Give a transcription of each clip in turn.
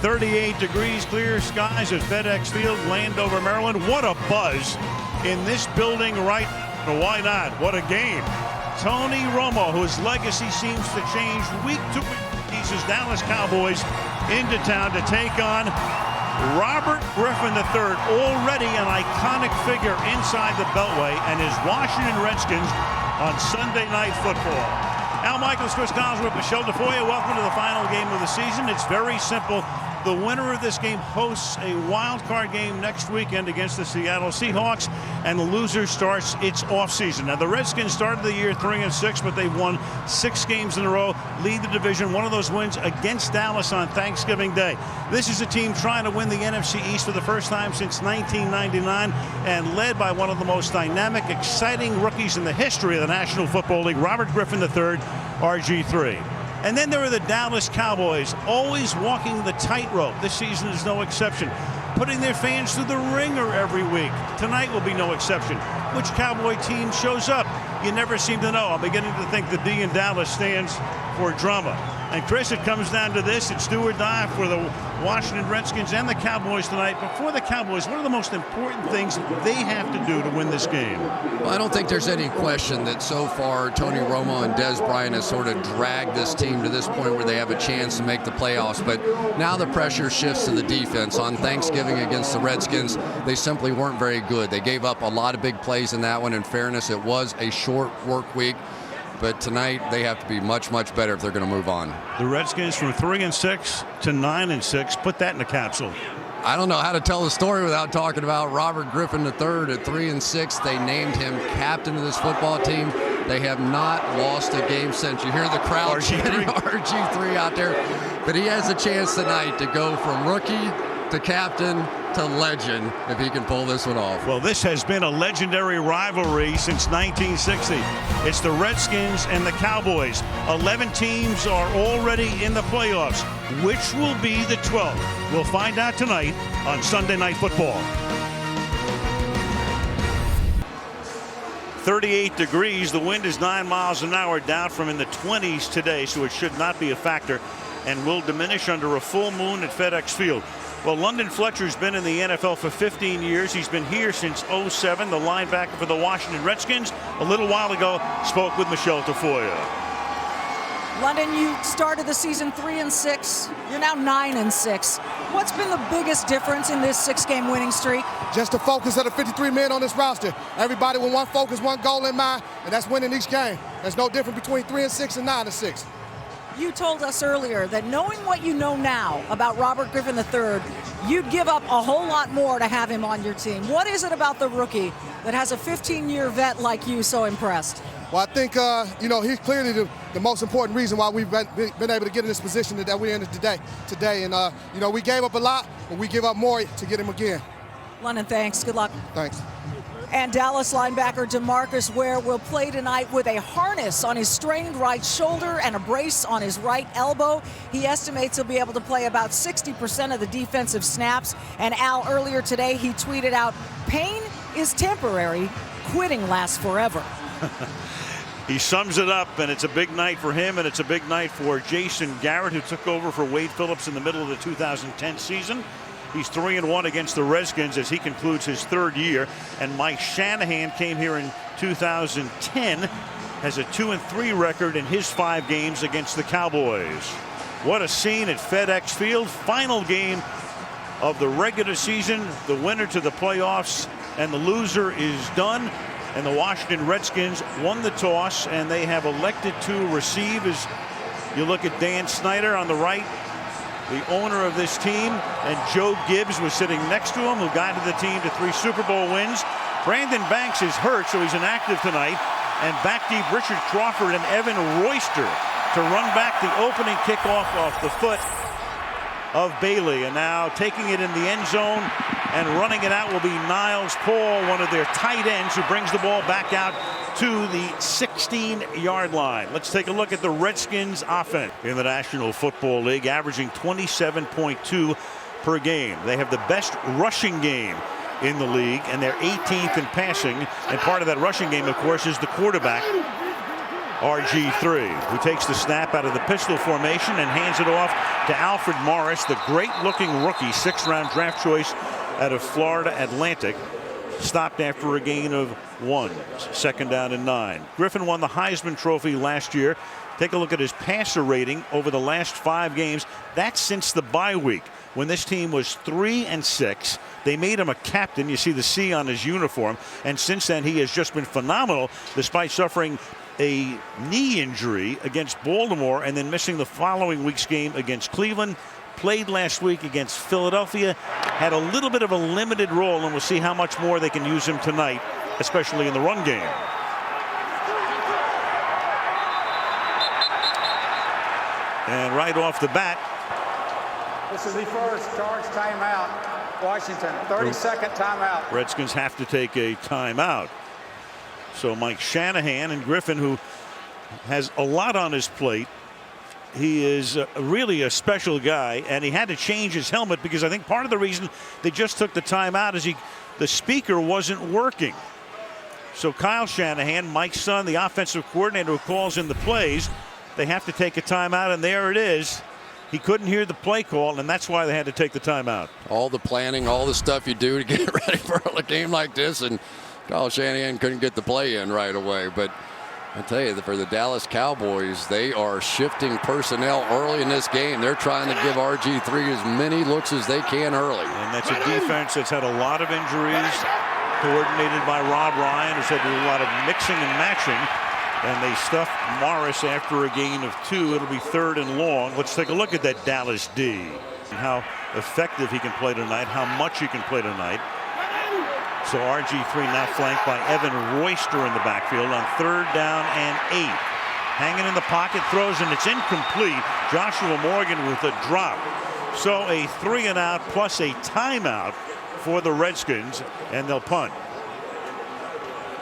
38 degrees, clear skies at FedEx Field, Landover, Maryland. What a buzz in this building right now. Why not? What a game. Tony Romo, whose legacy seems to change week to week. He's his Dallas Cowboys into town to take on Robert Griffin III, already an iconic figure inside the Beltway, and his Washington Redskins on Sunday Night Football. Al Michaels, Chris Collins with Michelle DeFoya. Welcome to the final game of the season. It's very simple. The winner of this game hosts a wild card game next weekend against the Seattle Seahawks, and the loser starts its offseason. Now, the Redskins started the year 3-6, but they've won 6 games in a row, lead the division. One of those wins against Dallas on Thanksgiving Day. This is a team trying to win the NFC East for the first time since 1999, and led by one of the most dynamic, exciting rookies in the history of the National Football League, Robert Griffin III, RG3. And then there are the Dallas Cowboys, always walking the tightrope. This season is no exception, putting their fans through the ringer every week. Tonight will be no exception. Which Cowboy team shows up? You never seem to know. I'm beginning to think the D in Dallas stands for drama. And Chris, it comes down to this. It's do or die for the Washington Redskins and the Cowboys tonight. But for the Cowboys, what are the most important things they have to do to win this game? Well, I don't think there's any question that so far Tony Romo and Des Bryant has sort of dragged this team to this point where they have a chance to make the playoffs. But now the pressure shifts to the defense. On Thanksgiving against the Redskins, they simply weren't very good. They gave up a lot of big plays in that one. In fairness, it was a short work week. But tonight they have to be much, much better if they're going to move on. The Redskins from 3-6 to 9-6. Put that in a capsule. I don't know how to tell the story without talking about Robert Griffin III at 3-6. They named him captain of this football team. They have not lost a game since. You hear the crowd chanting RG3 out there. But he has a chance tonight to go from rookie to captain to legend if he can pull this one off. Well, this has been a legendary rivalry since 1960. It's the Redskins and the Cowboys. 11 teams are already in the playoffs. Which will be the 12th? We'll find out tonight on Sunday Night Football. 38 degrees. The wind is 9 miles an hour, down from in the 20s today, so it should not be a factor and will diminish under a full moon at FedEx Field. Well, London Fletcher's been in the NFL for 15 years. He's been here since '07, the linebacker for the Washington Redskins. A little while ago, spoke with Michelle DeFoya. London, you started the season 3-6. You're now 9-6. What's been the biggest difference in this 6-game winning streak? Just the focus of the 53 men on this roster. Everybody with one focus, one goal in mind, and that's winning each game. There's no difference between 3-6 and 9-6. You told us earlier that knowing what you know now about Robert Griffin III, you'd give up a whole lot more to have him on your team. What is it about the rookie that has a 15-year vet like you so impressed? Well, I think, he's clearly the most important reason why we've been able to get in this position that we're in today. And, we gave up a lot, but we give up more to get him again. London, thanks. Good luck. Thanks. And Dallas linebacker DeMarcus Ware will play tonight with a harness on his strained right shoulder and a brace on his right elbow. He estimates he'll be able to play about 60% of the defensive snaps. And Al, earlier today, he tweeted out, "Pain is temporary, quitting lasts forever." He sums it up, and it's a big night for him, and it's a big night for Jason Garrett, who took over for Wade Phillips in the middle of the 2010 season. He's 3-1 against the Redskins as he concludes his 3rd year. And Mike Shanahan came here in 2010, has a 2-3 record in his 5 games against the Cowboys. What a scene at FedEx Field. Final game of the regular season. The winner to the playoffs, and the loser is done. And the Washington Redskins won the toss, and they have elected to receive. As you look at Dan Snyder on the right, the owner of this team, and Joe Gibbs was sitting next to him, who guided the team to 3 Super Bowl wins. Brandon Banks is hurt, so he's inactive tonight. And back deep, Richard Crawford and Evan Royster to run back the opening kickoff off the foot of Bailey. And now taking it in the end zone and running it out will be Niles Paul, one of their tight ends, who brings the ball back out to the 16-yard line. Let's take a look at the Redskins offense in the National Football League, averaging 27.2 per game. They have the best rushing game in the league, and they're 18th in passing. And part of that rushing game, of course, is the quarterback. RG3, who takes the snap out of the pistol formation and hands it off to Alfred Morris, the great-looking rookie, 6th-round draft choice out of Florida Atlantic. Stopped after a gain of 1. 2nd down and 9. Griffin won the Heisman Trophy last year. Take a look at his passer rating over the last 5 games. That's since the bye week, when this team was 3-6. They made him a captain. You see the C on his uniform. And since then, he has just been phenomenal, despite suffering a knee injury against Baltimore and then missing the following week's game against Cleveland. Played last week against Philadelphia. Had a little bit of a limited role, and we'll see how much more they can use him tonight, especially in the run game. And right off the bat, this is the first charge timeout. Washington, 30-second timeout. Redskins have to take a timeout. So Mike Shanahan and Griffin, who has a lot on his plate, he is really a special guy, and he had to change his helmet because I think part of the reason they just took the timeout is the speaker wasn't working. So Kyle Shanahan, Mike's son, the offensive coordinator who calls in the plays, they have to take a timeout, and there it is. He couldn't hear the play call, and that's why they had to take the timeout. All the planning, all the stuff you do to get ready for a game like this, and Kyle Shanahan couldn't get the play in right away. But I tell you, for the Dallas Cowboys, they are shifting personnel early in this game. They're trying to give RG3 as many looks as they can early. And that's a defense that's had a lot of injuries, coordinated by Rob Ryan, who's had a lot of mixing and matching. And they stuffed Morris after a gain of 2. It'll be 3rd and long. Let's take a look at that Dallas D. And how effective he can play tonight, how much he can play tonight. So RG3 now flanked by Evan Royster in the backfield on 3rd down and 8. Hanging in the pocket, throws, and it's incomplete. Joshua Morgan with a drop. So a 3-and-out plus a timeout for the Redskins, and they'll punt.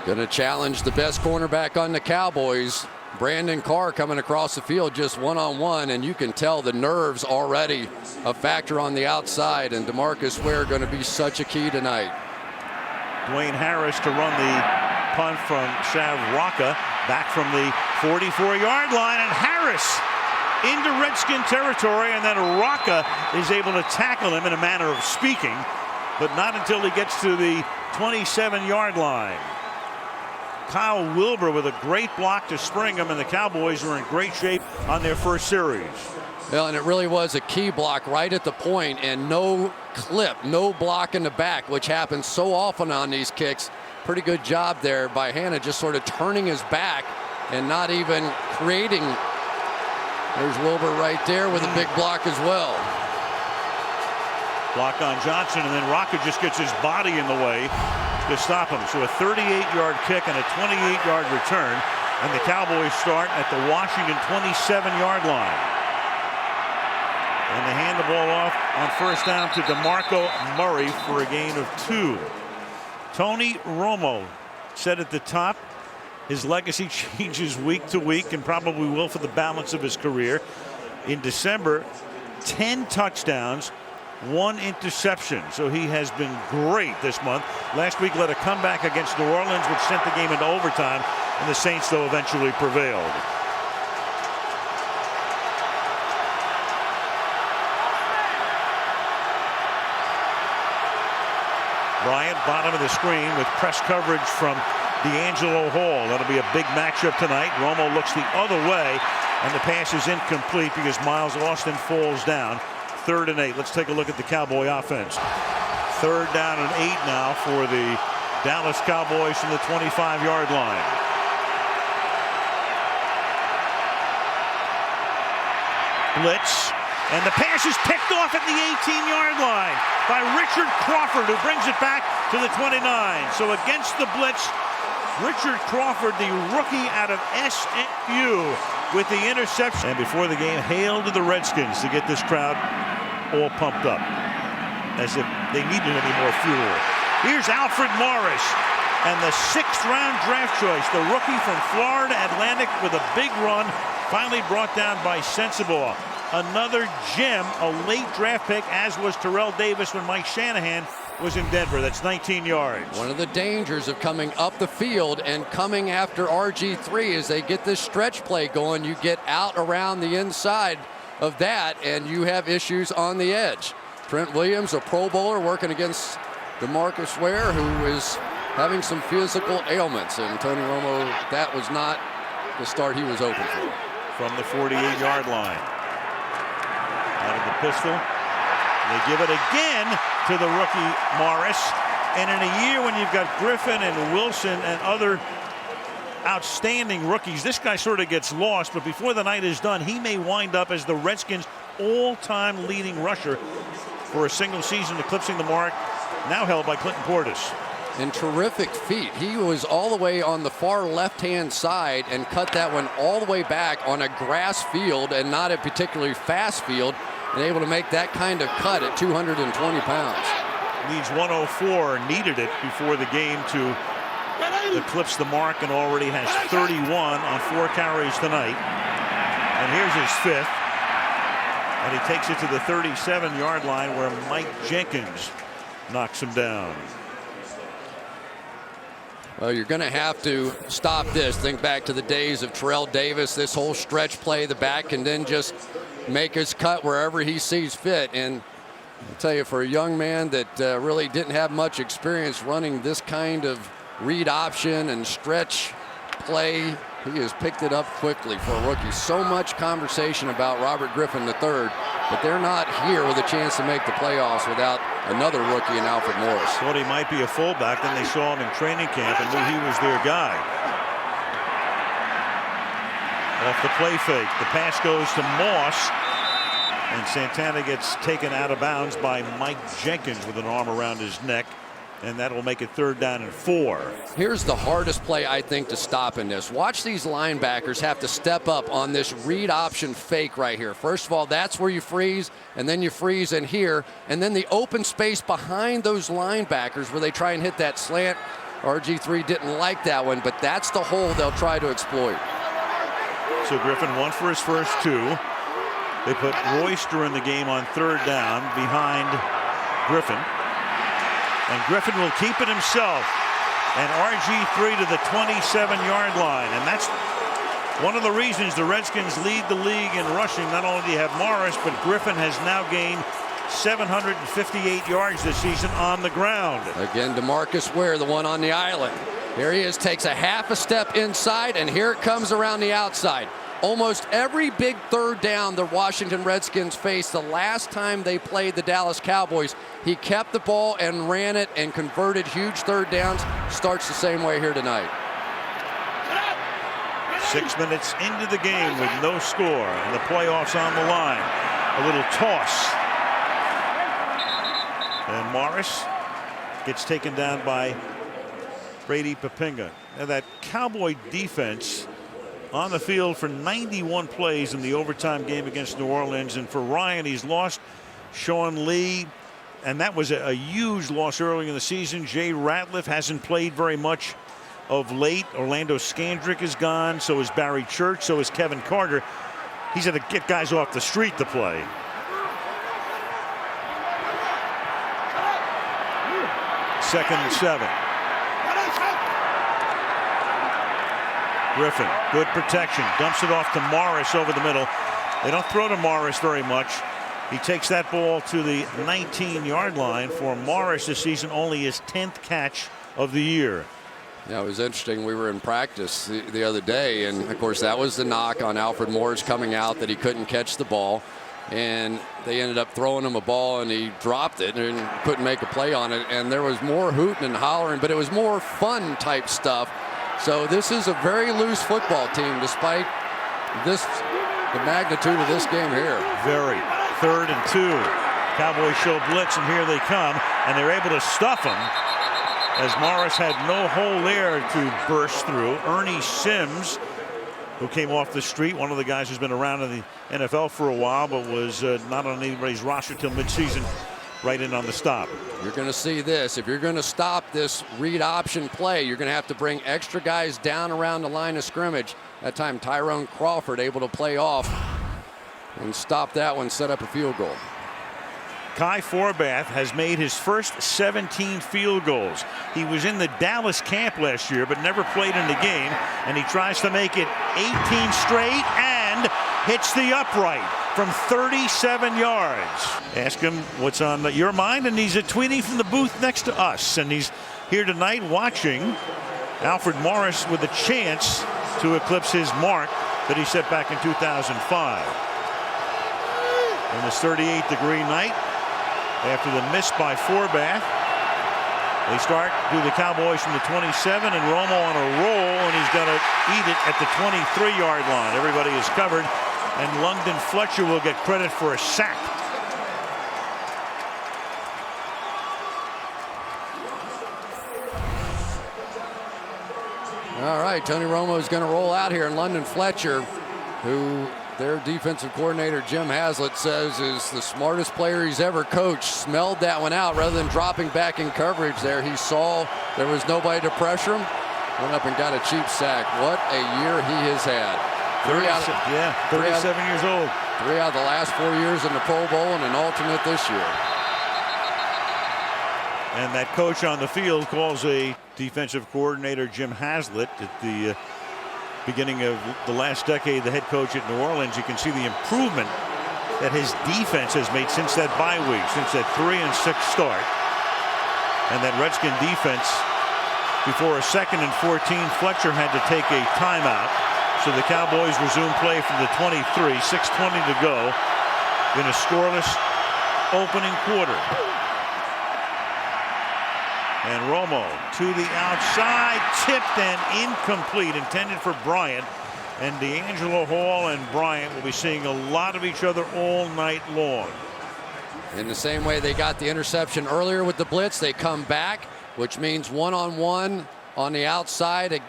Going to challenge the best cornerback on the Cowboys. Brandon Carr coming across the field just one-on-one, and you can tell the nerves already a factor on the outside, and DeMarcus Ware going to be such a key tonight. Dwayne Harris to run the punt from Sav Rocca, back from the 44-yard line, and Harris into Redskin territory, and then Rocca is able to tackle him in a manner of speaking, but not until he gets to the 27-yard line. Kyle Wilbur with a great block to spring him, and the Cowboys are in great shape on their first series. Well, and it really was a key block right at the point, and no clip, no block in the back, which happens so often on these kicks. Pretty good job there by Hannah, just sort of turning his back and not even creating. There's Wilbur right there with a big block as well. Block on Johnson, and then Rocca just gets his body in the way to stop him. So a 38-yard kick and a 28-yard return, and the Cowboys start at the Washington 27-yard line. And they hand the ball off on 1st down to DeMarco Murray for a gain of 2. Tony Romo said at the top, his legacy changes week to week and probably will for the balance of his career. In December, 10 touchdowns, 1 interception. So he has been great this month. Last week led a comeback against New Orleans, which sent the game into overtime, and the Saints, though, eventually prevailed. Bryant, bottom of the screen with press coverage from D'Angelo Hall. That'll be a big matchup tonight. Romo looks the other way, and the pass is incomplete because Miles Austin falls down. 3rd and 8. Let's take a look at the Cowboy offense. 3rd down and 8 now for the Dallas Cowboys from the 25-yard line. Blitz. And the pass is picked off at the 18-yard line by Richard Crawford, who brings it back to the 29. So against the blitz, Richard Crawford, the rookie out of SMU, with the interception. And before the game, hail to the Redskins to get this crowd all pumped up, as if they needed any more fuel. Here's Alfred Morris, and the 6th-round draft choice, the rookie from Florida Atlantic with a big run, finally brought down by Sensabaugh. Another gem, a late draft pick, as was Terrell Davis when Mike Shanahan was in Denver. That's 19 yards. One of the dangers of coming up the field and coming after RG3 is they get this stretch play going. You get out around the inside of that, and you have issues on the edge. Trent Williams, a Pro Bowler, working against DeMarcus Ware, who is having some physical ailments. And Tony Romo, that was not the start he was hoping for. From the 48-yard line. Out of the pistol. They give it again to the rookie Morris. And in a year when you've got Griffin and Wilson and other outstanding rookies, this guy sort of gets lost. But before the night is done, he may wind up as the Redskins' all-time leading rusher for a single season, eclipsing the mark now held by Clinton Portis. And terrific feet. He was all the way on the far left-hand side and cut that one all the way back on a grass field and not a particularly fast field, and able to make that kind of cut at 220 pounds. Needs 104, needed it before the game to eclipse the mark, and already has 31 on 4 carries tonight. And here's his 5th. And he takes it to the 37-yard line where Mike Jenkins knocks him down. Well, you're going to have to stop this. Think back to the days of Terrell Davis, this whole stretch play, the back can then just make his cut wherever he sees fit. And I'll tell you, for a young man that really didn't have much experience running this kind of read option and stretch play, he has picked it up quickly for a rookie. So much conversation about Robert Griffin III, but they're not here with a chance to make the playoffs without another rookie in Alfred Morris. Thought he might be a fullback, then they saw him in training camp and knew he was their guy. Off the play fake, the pass goes to Moss, and Santana gets taken out of bounds by Mike Jenkins with an arm around his neck, and that'll make it 3rd down and 4. Here's the hardest play, I think, to stop in this. Watch these linebackers have to step up on this read option fake right here. First of all, that's where you freeze, and then you freeze in here, and then the open space behind those linebackers where they try and hit that slant. RG3 didn't like that one, but that's the hole they'll try to exploit. So Griffin won for his first 2. They put Royster in the game on 3rd down behind Griffin. And Griffin will keep it himself. And RG3 to the 27-yard line. And that's one of the reasons the Redskins lead the league in rushing. Not only do you have Morris, but Griffin has now gained 758 yards this season on the ground. Again, DeMarcus Ware, the one on the island. Here he is, takes a half a step inside, and here it comes around the outside. Almost every big 3rd down the Washington Redskins faced the last time they played the Dallas Cowboys, he kept the ball and ran it and converted huge 3rd downs. Starts the same way here tonight. 6 minutes into the game with no score and the playoffs on the line. A little toss. And Morris gets taken down by Brady Papinga. Now that Cowboy defense on the field for 91 plays in the overtime game against New Orleans. And for Ryan, he's lost Sean Lee, and that was a huge loss early in the season. Jay Ratliff hasn't played very much of late. Orlando Scandrick is gone. So is Barry Church. So is Kevin Carter. He's had to get guys off the street to play. Second and 7. Griffin, good protection, dumps it off to Morris over the middle. They don't throw to Morris very much. He takes that ball to the 19-yard line. For Morris this season, only his 10th catch of the year. Yeah, it was interesting. We were in practice the other day, and of course that was the knock on Alfred Morris coming out, that he couldn't catch the ball. And they ended up throwing him a ball, and he dropped it and couldn't make a play on it. And there was more hooting and hollering, but it was more fun type stuff. So this is a very loose football team, despite the magnitude of this game here. Very. 3rd and 2. Cowboys show blitz, and here they come, and they're able to stuff them, as Morris had no hole there to burst through. Ernie Sims, who came off the street, one of the guys who's been around in the NFL for a while, but was not on anybody's roster till midseason, right in on the stop. You're going to see this. If you're going to stop this read option play, you're going to have to bring extra guys down around the line of scrimmage. That time Tyrone Crawford able to play off and stop that one, set up a field goal. Kai Forbath has made his first 17 field goals. He was in the Dallas camp last year, but never played in the game, and he tries to make it 18 straight and hits the upright from 37 yards. Ask him what's on your mind, and he's tweeting from the booth next to us, and he's here tonight watching Alfred Morris with a chance to eclipse his mark that he set back in 2005. On this 38-degree night, after the miss by Forbath, they start through the Cowboys from the 27, and Romo on a roll, and he's going to eat it at the 23-yard line. Everybody is covered, and London Fletcher will get credit for a sack. All right, Tony Romo is going to roll out here, and London Fletcher, who their defensive coordinator Jim Haslett says is the smartest player he's ever coached, smelled that one out rather than dropping back in coverage there. He saw there was nobody to pressure him, went up and got a cheap sack. What a year he has had. 37 years old. 3 out of the last 4 years in the Pro Bowl and an alternate this year. And that coach on the field calls a defensive coordinator Jim Haslett at the beginning of the last decade, the head coach at New Orleans. You can see the improvement that his defense has made since that bye week, since that 3-6 start. And that Redskin defense, before a 2nd and 14, Fletcher had to take a timeout. So the Cowboys resume play from the 23, 6:20 to go in a scoreless opening quarter. And Romo to the outside, tipped and incomplete, intended for Bryant. And D'Angelo Hall and Bryant will be seeing a lot of each other all night long. In the same way they got the interception earlier with the blitz, they come back, which means one-on-one on the outside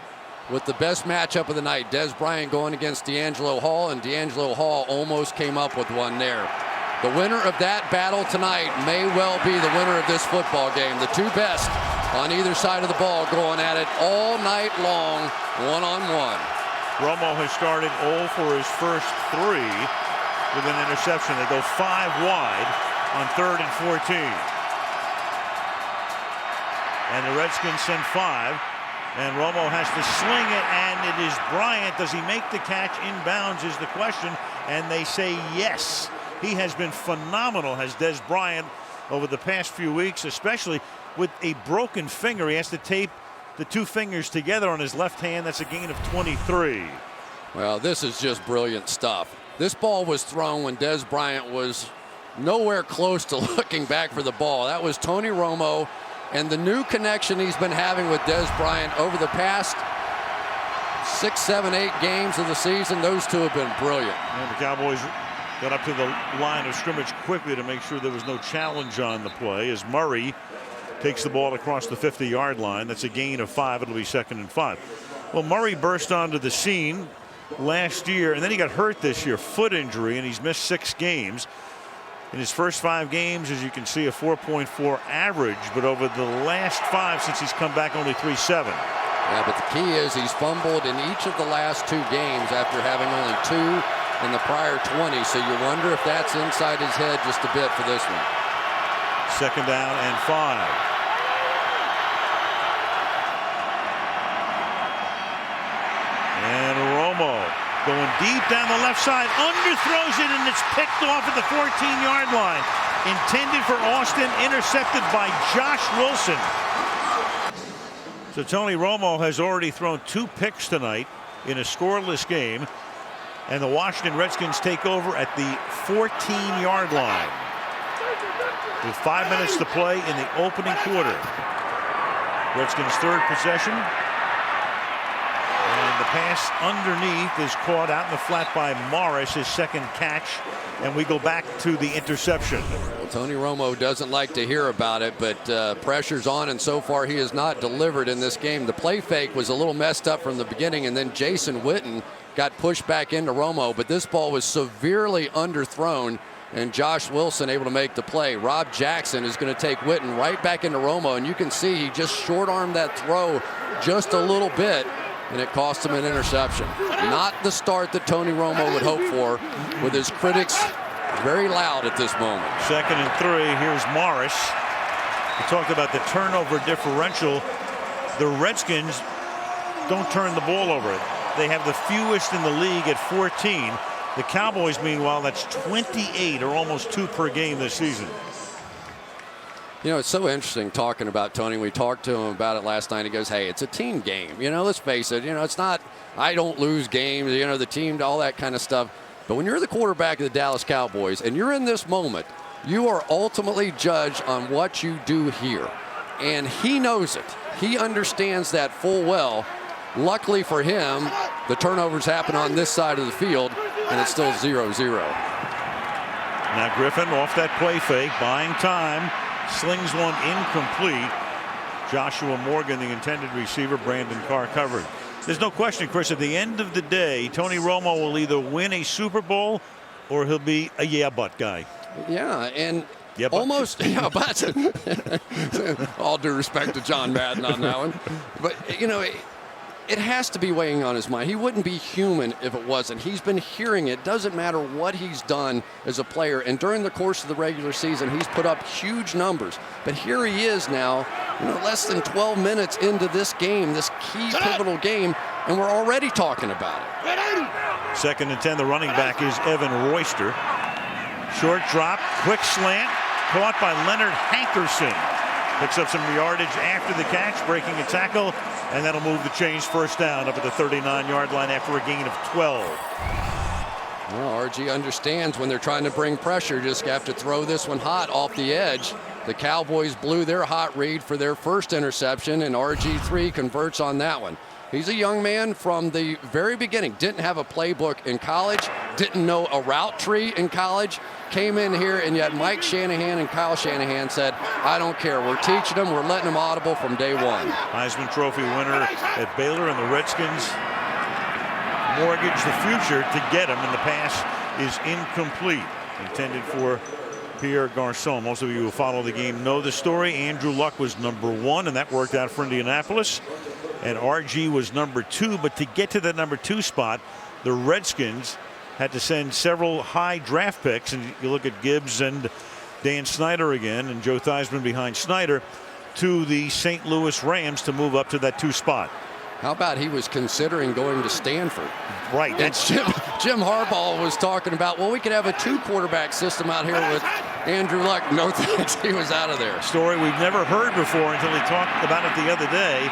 with the best matchup of the night. Des Bryant going against D'Angelo Hall, and D'Angelo Hall almost came up with one there. The winner of that battle tonight may well be the winner of this football game. The two best on either side of the ball going at it all night long, one-on-one. Romo has started 0 for his first 3 with an interception. They go 5 wide on 3rd and 14. And the Redskins send 5. And Romo has to sling it, and it is Bryant. Does he make the catch inbounds is the question, and they say yes. He has been phenomenal, has Des Bryant, over the past few weeks, especially with a broken finger. He has to tape the 2 fingers together on his left hand. That's a gain of 23. Well, this is just brilliant stuff. This ball was thrown when Des Bryant was nowhere close to looking back for the ball. That was Tony Romo, and the new connection he's been having with Des Bryant over the past 6, 7, 8 games of the season. Those two have been brilliant. And the Cowboys got up to the line of scrimmage quickly to make sure there was no challenge on the play as Murray takes the ball across the 50-yard line. That's a gain of 5. It'll be 2nd and 5. Well, Murray burst onto the scene last year, and then he got hurt this year, foot injury, and he's missed 6 games. In his first 5 games, as you can see, a 4.4 average, but over the last 5 since he's come back, only 3.7. Yeah, but the key is he's fumbled in each of the last 2 games after having only 2 in the prior 20, so you wonder if that's inside his head just a bit for this one. 2nd down and 5. And Romo going deep down the left side, underthrows it, and it's picked off at the 14-yard line. Intended for Austin, intercepted by Josh Wilson. So Tony Romo has already thrown 2 picks tonight in a scoreless game. And the Washington Redskins take over at the 14-yard line with 5 minutes to play in the opening quarter. Redskins' 3rd possession. And the pass underneath is caught out in the flat by Morris, his 2nd catch. And we go back to the interception. Well, Tony Romo doesn't like to hear about it, but pressure's on, and so far he has not delivered in this game. The play fake was a little messed up from the beginning, and then Jason Witten got pushed back into Romo, but this ball was severely underthrown, and Josh Wilson able to make the play. Rob Jackson is going to take Witten right back into Romo, and you can see he just short-armed that throw just a little bit, and it cost him an interception. Not the start that Tony Romo would hope for, with his critics very loud at this moment. 2nd and 3. Here's Morris. We talked about the turnover differential. The Redskins don't turn the ball over. They have the fewest in the league at 14. The Cowboys, meanwhile, that's 28, or almost 2 per game this season. You know, it's so interesting talking about Tony. We talked to him about it last night. He goes, hey, it's a team game. You know, let's face it. You know, it's not, I don't lose games, you know, the team, all that kind of stuff. But when you're the quarterback of the Dallas Cowboys and you're in this moment, you are ultimately judged on what you do here. And he knows it. He understands that full well. Luckily for him, the turnovers happen on this side of the field, and it's still 0-0. Now Griffin off that play fake, buying time. Slings one incomplete. Joshua Morgan, the intended receiver. Brandon Carr covered. There's no question, Chris, at the end of the day, Tony Romo will either win a Super Bowl or he'll be a yeah but guy. Yeah, and yeah, but. almost yeah but. All due respect to John Madden on that one. But, you know, it has to be weighing on his mind. He wouldn't be human if it wasn't. He's been hearing it. Doesn't matter what he's done as a player. And during the course of the regular season, he's put up huge numbers. But here he is now, you know, less than 12 minutes into this game, this key pivotal game, and we're already talking about it. 2nd and 10. The running back is Evan Royster. Short drop, quick slant, caught by Leonard Hankerson. Picks up some yardage after the catch, breaking a tackle, and that'll move the chains. First down up at the 39-yard line after a gain of 12. Well, RG understands when they're trying to bring pressure, just have to throw this one hot off the edge. The Cowboys blew their hot read for their first interception, and RG3 converts on that one. He's a young man from the very beginning. Didn't have a playbook in college, didn't know a route tree in college, came in here, and yet Mike Shanahan and Kyle Shanahan said, I don't care. We're teaching them. We're letting them audible from day one. Heisman Trophy winner at Baylor, and the Redskins mortgage the future to get him, and the pass is incomplete. Intended for Pierre Garçon. Most of you who follow the game know the story. Andrew Luck was number 1, and that worked out for Indianapolis. And RG was number 2, but to get to the number 2 spot, the Redskins had to send several high draft picks, and you look at Gibbs and Dan Snyder again, and Joe Theismann behind Snyder, to the St. Louis Rams to move up to that 2 spot. How about he was considering going to Stanford? Right. That's Jim Harbaugh was talking about, well, we could have a 2-quarterback system out here with Andrew Luck. No thanks. He was out of there. Story we've never heard before until he talked about it the other day.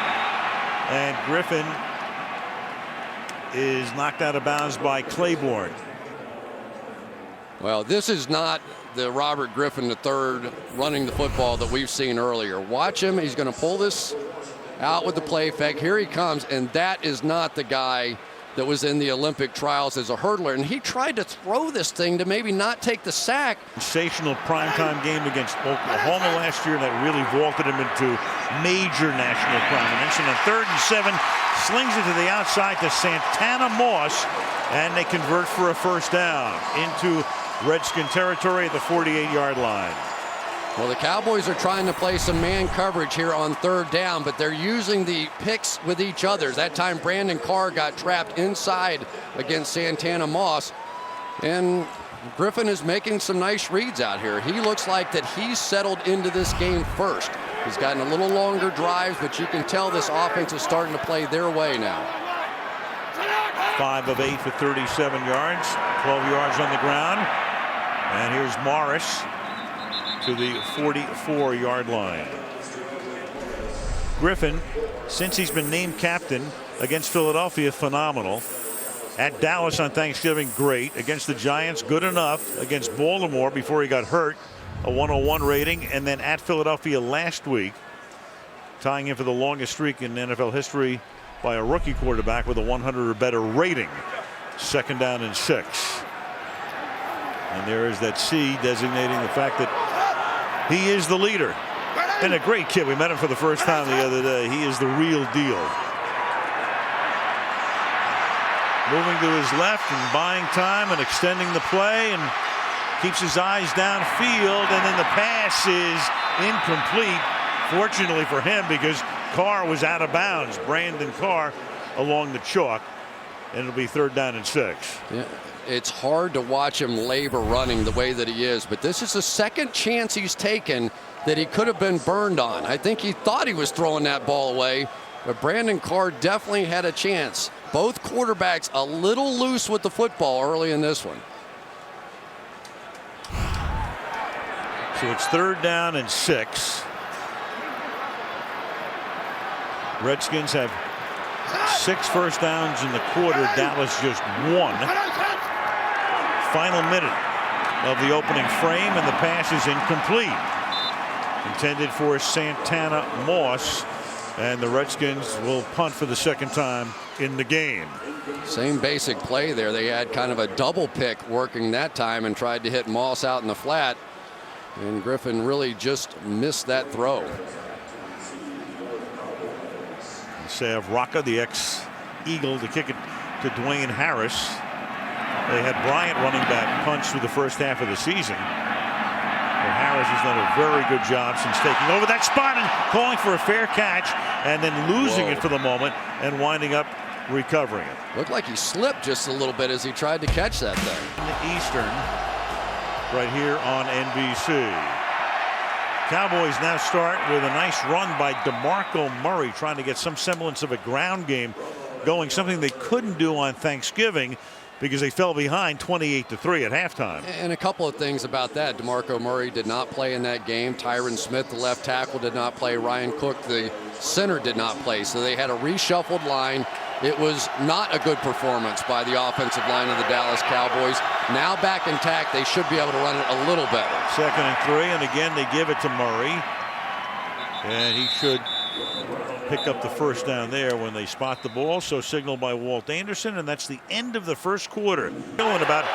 And Griffin is knocked out of bounds by Claiborne. Well, this is not the Robert Griffin III running the football that we've seen earlier. Watch him. He's going to pull this out with the play fake. Here he comes, and that is not the guy that was in the Olympic trials as a hurdler. And he tried to throw this thing to maybe not take the sack. Sensational primetime game against Oklahoma last year that really vaulted him into major national prominence. And on 3rd and 7, slings it to the outside to Santana Moss, and they convert for a first down into Redskin territory at the 48-yard line. Well, the Cowboys are trying to play some man coverage here on 3rd down, but they're using the picks with each other. That time, Brandon Carr got trapped inside against Santana Moss, and Griffin is making some nice reads out here. He looks like that he's settled into this game first. He's gotten a little longer drives, but you can tell this offense is starting to play their way now. 5 of 8 for 37 yards, 12 yards on the ground. And here's Morris to the 44-yard line. Griffin, since he's been named captain against Philadelphia, phenomenal. At Dallas on Thanksgiving, great. Against the Giants, good enough. Against Baltimore before he got hurt, a 101 rating. And then at Philadelphia last week, tying in for the longest streak in NFL history by a rookie quarterback with a 100 or better rating. 2nd down and 6. And there is that C designating the fact that he is the leader. And a great kid. We met him for the first time the other day. He is the real deal. Moving to his left and buying time and extending the play, and keeps his eyes downfield, and then the pass is incomplete. Fortunately for him, because Carr was out of bounds. Brandon Carr along the chalk, and it'll be 3rd down and 6. Yeah. it's hard to watch him labor running the way that he is. But this is the second chance he's taken that he could have been burned on. I think he thought he was throwing that ball away, but Brandon Carr definitely had a chance. Both quarterbacks a little loose with the football early in this one. So it's 3rd down and 6. Redskins have 6 first downs in the quarter. Dallas just 1. Final minute of the opening frame, and the pass is incomplete. Intended for Santana Moss, and the Redskins will punt for the second time in the game. Same basic play there. They had kind of a double pick working that time and tried to hit Moss out in the flat, and Griffin really just missed that throw. Sav Rocca, the ex-Eagle, to kick it to Dwayne Harris. They had Bryant running back punch through the first half of the season. But Harris has done a very good job since taking over that spot and calling for a fair catch, and then losing it for the moment and winding up recovering it. Looked like he slipped just a little bit as he tried to catch that thing. Eastern, right here on NBC. Cowboys now start with a nice run by DeMarco Murray, trying to get some semblance of a ground game going, something they couldn't do on Thanksgiving because they fell behind 28-3 at halftime. And a couple of things about that. DeMarco Murray did not play in that game. Tyron Smith, the left tackle, did not play. Ryan Cook, the center, did not play. So they had a reshuffled line. It was not a good performance by the offensive line of the Dallas Cowboys. Now back intact, they should be able to run it a little better. 2nd and 3, and again they give it to Murray. And he should pick up the first down there when they spot the ball. So signaled by Walt Anderson, and that's the end of the first quarter. Going about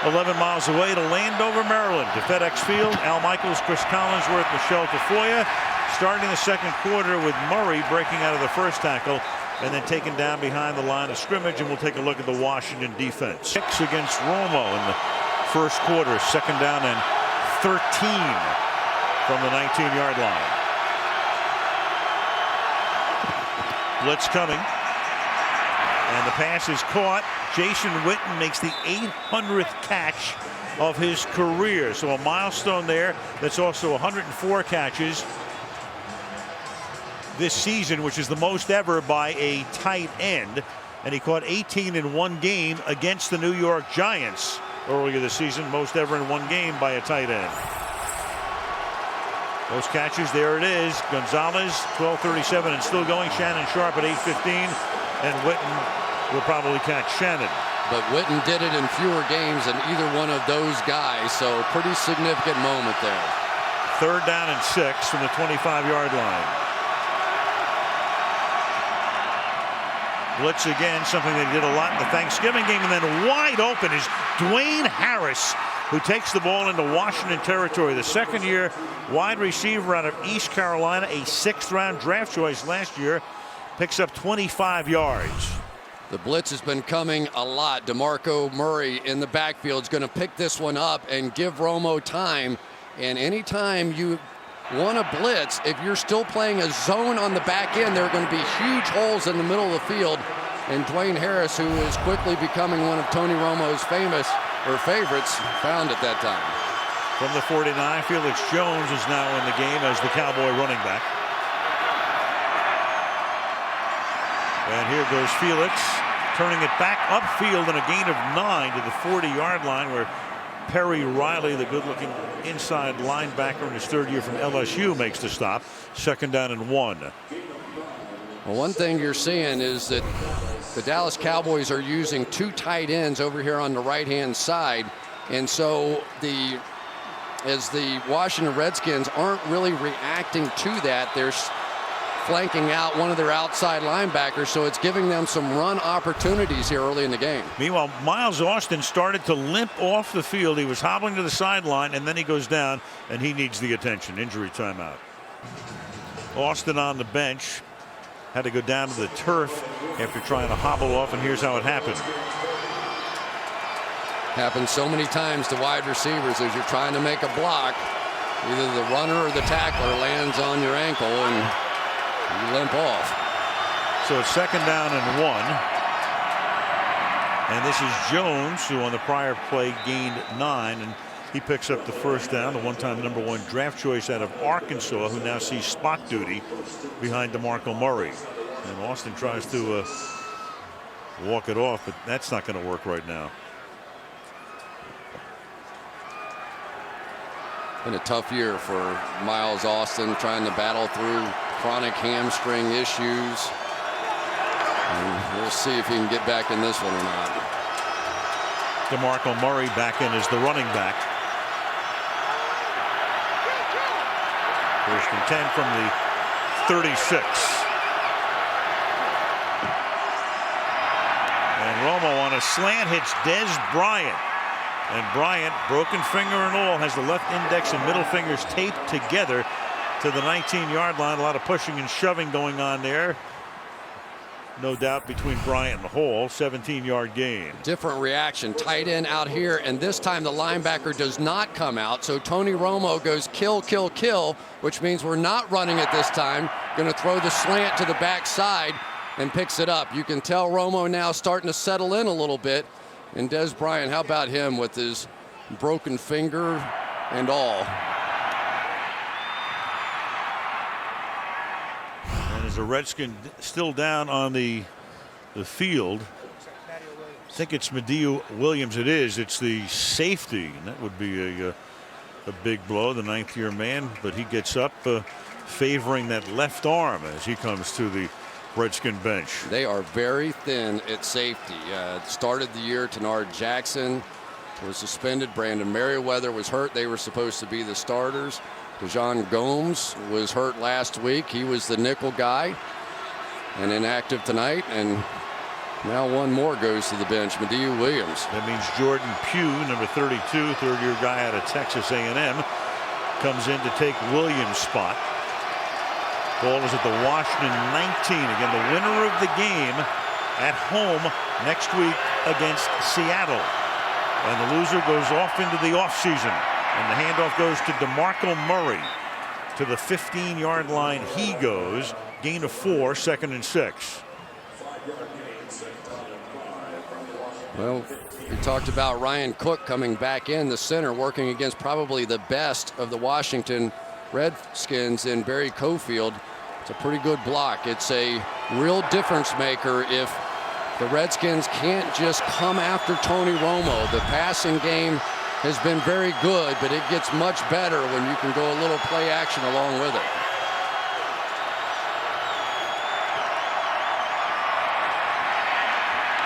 11 miles away to Landover, Maryland, to FedEx Field. Al Michaels, Chris Collinsworth, Michelle Tafoya. Starting the second quarter with Murray breaking out of the first tackle and then taken down behind the line of scrimmage, and we'll take a look at the Washington defense. 6 against Romo in the first quarter. 2nd down and 13 from the 19-yard line. Blitz coming, and the pass is caught. Jason Witten makes the 800th catch of his career, so a milestone there. That's also 104 catches this season, which is the most ever by a tight end, and he caught 18 in one game against the New York Giants earlier this season, most ever in one game by a tight end. Those catches, there it is. Gonzalez, 12:37 and still going. Shannon Sharp at 8:15, and Witten will probably catch Shannon. But Witten did it in fewer games than either one of those guys, so pretty significant moment there. 3rd down and 6 from the 25-yard line. Blitz again, something they did a lot in the Thanksgiving game, and then wide open is Dwayne Harris, who takes the ball into Washington territory. The second-year wide receiver out of East Carolina, a 6th-round draft choice last year, picks up 25 yards. The blitz has been coming a lot. DeMarco Murray in the backfield is going to pick this one up and give Romo time. And anytime you want to blitz, if you're still playing a zone on the back end, there are going to be huge holes in the middle of the field. And Dwayne Harris, who is quickly becoming one of Tony Romo's favorites, found at that time. From the 49, Felix Jones is now in the game as the Cowboy running back. And here goes Felix, turning it back upfield in a gain of 9 to the 40-yard line, where Perry Riley, the good-looking inside linebacker in his 3rd year from LSU, makes the stop. 2nd down and 1. Well, one thing you're seeing is that the Dallas Cowboys are using 2 tight ends over here on the right-hand side, and so as the Washington Redskins aren't really reacting to that, they're flanking out one of their outside linebackers, so it's giving them some run opportunities here early in the game. Meanwhile, Miles Austin started to limp off the field. He was hobbling to the sideline, and then he goes down, and he needs the attention. Injury timeout. Austin on the bench. Had to go down to the turf after trying to hobble off, and here's how it happened. Happens so many times to wide receivers as you're trying to make a block. Either the runner or the tackler lands on your ankle and you limp off. So it's 2nd down and 1. And this is Jones, who on the prior play gained 9, and he picks up the first down, the one-time #1 draft choice out of Arkansas, who now sees spot duty behind DeMarco Murray. And Austin tries to walk it off, but that's not going to work right now. Been a tough year for Miles Austin, trying to battle through chronic hamstring issues. And we'll see if he can get back in this one or not. DeMarco Murray back in as the running back. First and 10 from the 36. And Romo on a slant hits Des Bryant. And Bryant, broken finger and all, has the left index and middle fingers taped together to the 19-yard line. A lot of pushing and shoving going on there. No doubt between Bryant and Hall. 17-yard gain. Different reaction. Tight end out here, and this time the linebacker does not come out. So Tony Romo goes kill, kill, kill, which means we're not running it this time. Going to throw the slant to the backside and picks it up. You can tell Romo now starting to settle in a little bit. And Des Bryant, how about him with his broken finger and all? And as a Redskin still down on the field, I think it's Mediu Williams. It is. It's the safety. And that would be a big blow, the 9th-year man. But he gets up favoring that left arm as he comes to the Redskin bench. They are very thin at safety. Started the year, Tenard Jackson was suspended. Brandon Merriweather was hurt. They were supposed to be the starters. Dejon Gomes was hurt last week. He was the nickel guy and inactive tonight. And now one more goes to the bench, Mediu Williams. That means Jordan Pugh, number 32, third-year guy out of Texas A&M, comes in to take Williams' spot. Ball is at the Washington 19. Again, the winner of the game at home next week against Seattle. And the loser goes off into the offseason. And the handoff goes to DeMarco Murray. To the 15-yard line he goes. Gain of 4, 2nd and 6. Well, we talked about Ryan Cook coming back in the center, working against probably the best of the Washington Redskins in Barry Cofield. It's a pretty good block. It's a real difference maker if the Redskins can't just come after Tony Romo. The passing game has been very good, but it gets much better when you can go a little play action along with it.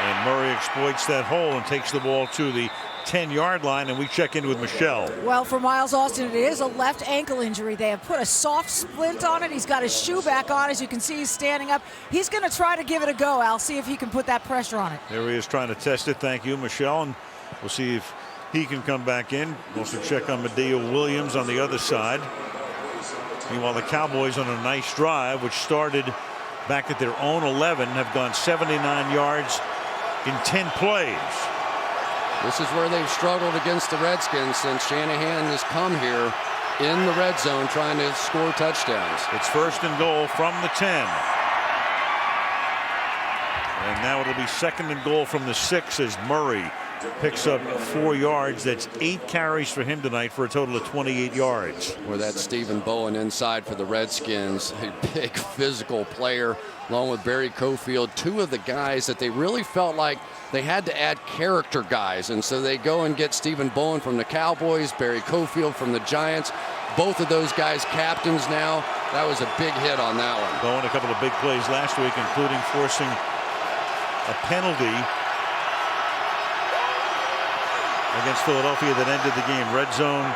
And Murray exploits that hole and takes the ball to the 10-yard line, and we check in with Michelle. Well, for Miles Austin, it is a left ankle injury. They have put a soft splint on it. He's got his shoe back on. As you can see, he's standing up. He's going to try to give it a go, Al. See if he can put that pressure on it. There he is trying to test it. Thank you, Michelle. And we'll see if he can come back in. Also check on Mediu Williams on the other side. Meanwhile, the Cowboys on a nice drive, which started back at their own 11, have gone 79 yards in 10 plays. This is where they've struggled against the Redskins since Shanahan has come here in the red zone trying to score touchdowns. It's 1st and goal from the 10. And now it'll be 2nd and goal from the 6 as Murray picks up 4 yards. That's 8 carries for him tonight for a total of 28 yards. Where that's Stephen Bowen inside for the Redskins, a big physical player, along with Barry Cofield, 2 of the guys that they really felt like they had to add character guys, and so they go and get Stephen Bowen from the Cowboys, Barry Cofield from the Giants. Both of those guys captains now. That was a big hit on that one. Bowen, a couple of big plays last week, including forcing a penalty against Philadelphia that ended the game. Red zone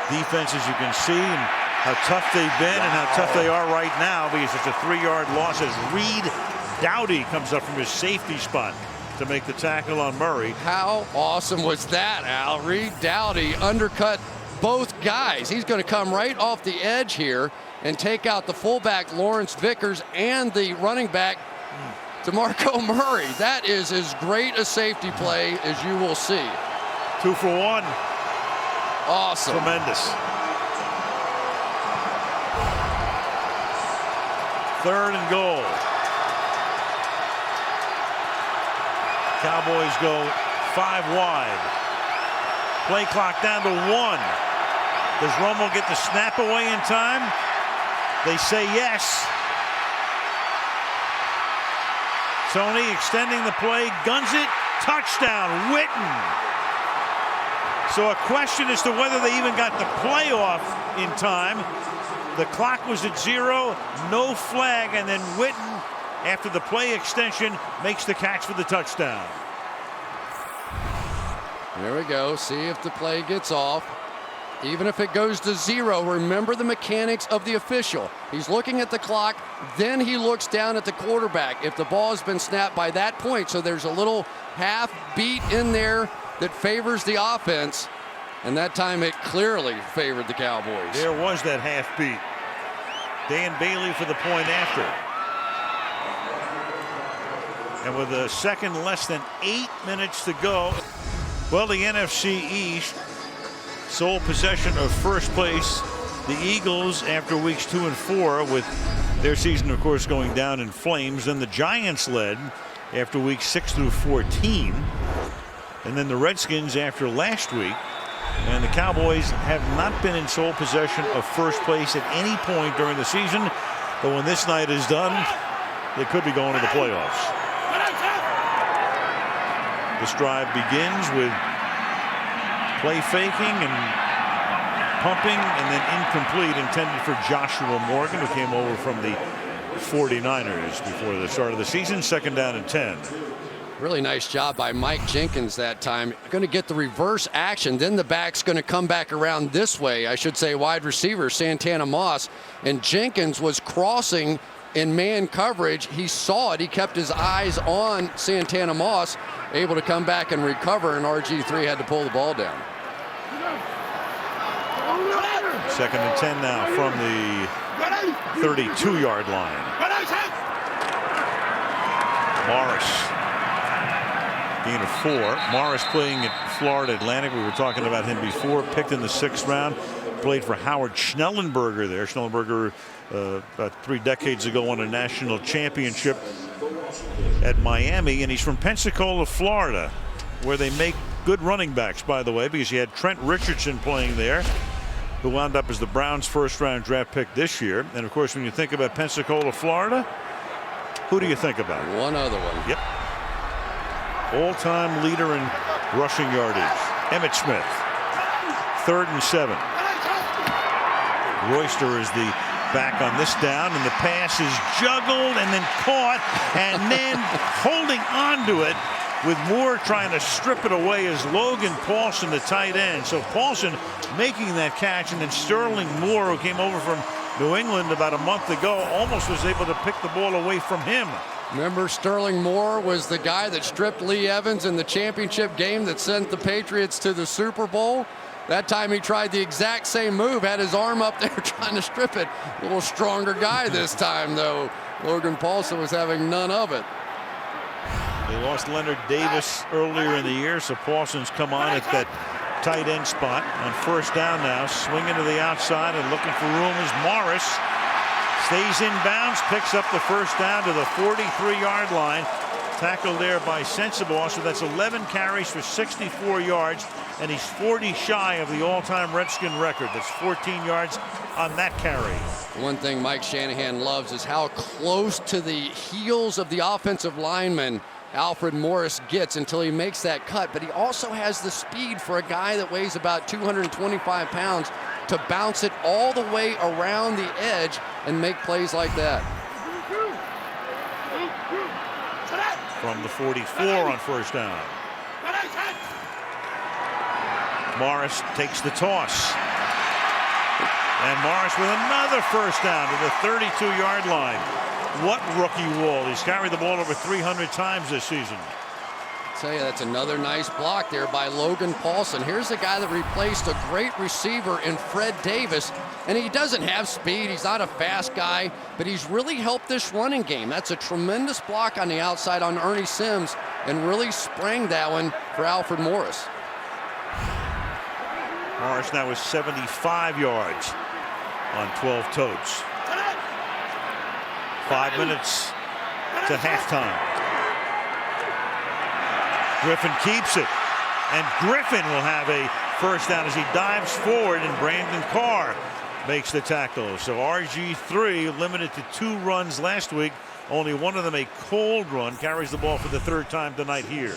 defense, as you can see, and how tough they've been and how tough they are right now, because it's a 3-yard loss as Reed Dowdy comes up from his safety spot to make the tackle on Murray. How awesome was that, Al? Reed Dowdy undercut both guys. He's going to come right off the edge here and take out the fullback Lawrence Vickers and the running back DeMarco Murray. That is as great a safety play as you will see. 2 for 1. Awesome. Tremendous. 3rd and goal. Cowboys go 5 wide. Play clock down to 1. Does Romo get the snap away in time? They say yes. Tony extending the play, guns it, touchdown, Witten. So a question as to whether they even got the play off in time. The clock was at 0, no flag, and then Witten, after the play extension, makes the catch for the touchdown. There we go. See if the play gets off. Even if it goes to 0, remember the mechanics of the official. He's looking at the clock, then he looks down at the quarterback. If the ball has been snapped by that point, so there's a little half beat in there that favors the offense, and that time it clearly favored the Cowboys. There was that half beat. Dan Bailey for the point after. And with a second less than 8 minutes to go, well, the NFC East, sole possession of first place, the Eagles after weeks 2 and 4, with their season, of course, going down in flames. Then the Giants led after weeks 6 through 14. And then the Redskins after last week. And the Cowboys have not been in sole possession of first place at any point during the season. But when this night is done, they could be going to the playoffs. This drive begins with play faking and pumping, and then incomplete, intended for Joshua Morgan, who came over from the 49ers before the start of the season. Second down and 10. Really nice job by Mike Jenkins that time. Going to get the reverse action. Then the back's going to come back around this way. I should say wide receiver Santana Moss. And Jenkins was crossing in man coverage. He saw it. He kept his eyes on Santana Moss, able to come back and recover, and RG3 had to pull the ball down. Second and 10 now from the 32-yard line. Morris, gain of 4. Morris playing at Florida Atlantic. We were talking about him before. Picked in the 6th round. Played for Howard Schnellenberger there. Schnellenberger about 3 decades ago won a national championship at Miami, and he's from Pensacola, Florida, where they make good running backs, by the way, because you had Trent Richardson playing there, who wound up as the Browns' first-round draft pick this year. And of course, when you think about Pensacola, Florida, who do you think about? One other one. Yep. All-time leader in rushing yardage, Emmitt Smith. 3rd and 7. Royster is the back on this down, and the pass is juggled and then caught, and then holding on to it with Moore trying to strip it away is Logan Paulson, the tight end. So Paulson making that catch, and then Sterling Moore, who came over from New England about a month ago, almost was able to pick the ball away from him. Remember, Sterling Moore was the guy that stripped Lee Evans in the championship game that sent the Patriots to the Super Bowl. That time he tried the exact same move, had his arm up there trying to strip it. A little stronger guy this time, though. Logan Paulson was having none of it. They lost Leonard Davis earlier in the year, so Paulson's come on at that tight end spot on first down now. Swinging to the outside and looking for room is Morris. Stays in bounds, picks up the first down to the 43-yard line. Tackled there by Sensabaugh, so that's 11 carries for 64 yards, and he's 40 shy of the all-time Redskin record. That's 14 yards on that carry. One thing Mike Shanahan loves is how close to the heels of the offensive lineman Alfred Morris gets until he makes that cut, but he also has the speed for a guy that weighs about 225 pounds to bounce it all the way around the edge and make plays like that. From the 44 on first down. Morris takes the toss. And Morris with another first down to the 32-yard line. What rookie wall. He's carried the ball over 300 times this season. I'll tell you, that's another nice block there by Logan Paulson. Here's a guy that replaced a great receiver in Fred Davis, and he doesn't have speed. He's not a fast guy, but he's really helped this running game. That's a tremendous block on the outside on Ernie Sims, and really sprang that one for Alfred Morris. Morris now with 75 yards on 12 totes. 5 minutes to halftime. Griffin keeps it. And Griffin will have a first down as he dives forward, and Brandon Carr makes the tackle. So RG3 limited to 2 runs last week. Only one of them a cold run. Carries the ball for the 3rd time tonight here.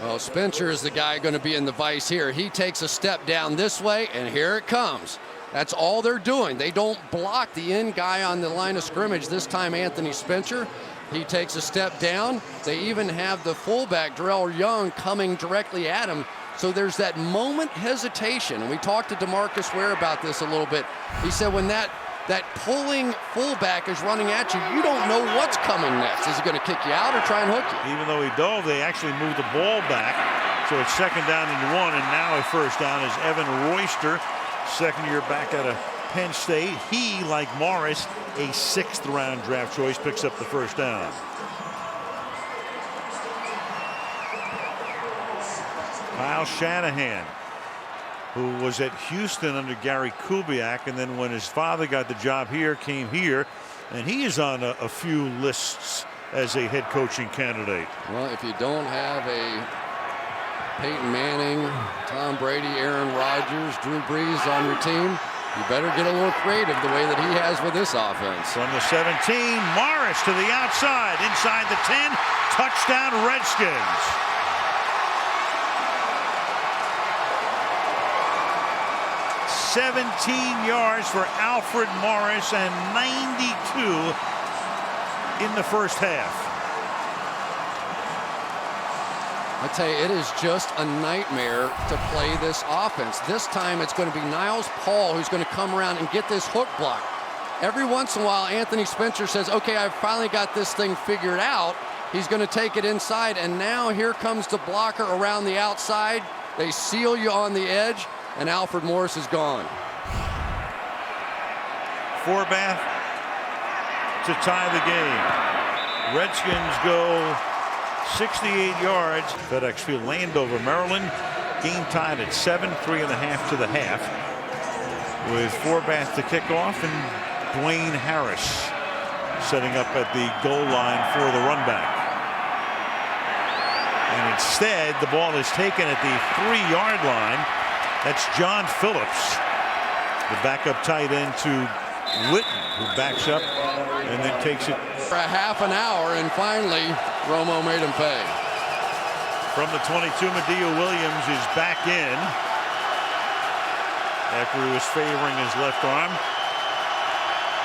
Well, Spencer is the guy going to be in the vice here. He takes a step down this way, and here it comes. That's all they're doing. They don't block the end guy on the line of scrimmage. This time, Anthony Spencer. He takes a step down. They even have the fullback, Darrell Young, coming directly at him. So there's that moment hesitation. And we talked to DeMarcus Ware about this a little bit. He said when that pulling fullback is running at you, you don't know what's coming next. Is he going to kick you out or try and hook you? Even though he dove, they actually moved the ball back. So it's 2nd down and 1, and now a first down is Evan Royster, 2nd year back out of Penn State. He, like Morris, a 6th round draft choice, picks up the first down. Kyle Shanahan, who was at Houston under Gary Kubiak, and then when his father got the job here, came here, and he is on a few lists as a head coaching candidate. Well, if you don't have a Peyton Manning, Tom Brady, Aaron Rodgers, Drew Brees on your team, you better get a little creative the way that he has with this offense. From the 17, Morris to the outside, inside the 10, touchdown Redskins. $17 yards for Alfred Morris and 92 in the first half. I tell you, it is just a nightmare to play this offense. This time it's going to be Niles Paul who's going to come around and get this hook block. Every once in a while, Anthony Spencer says, okay, I've finally got this thing figured out. He's going to take it inside, and now here comes the blocker around the outside. They seal you on the edge, and Alfred Morris is gone. Forbath to tie the game. Redskins go 68 yards. FedEx Field, Landover, Maryland. Game tied at 7, 3.5 to the half. With Forbath to kick off and Dwayne Harris setting up at the goal line for the run back. And instead, the ball is taken at the 3-yard line. That's John Phillips, the backup tight end to Witten, who backs up and then takes it for a half an hour, and finally Romo made him pay. From the 22, Medea Williams is back in after he was favoring his left arm.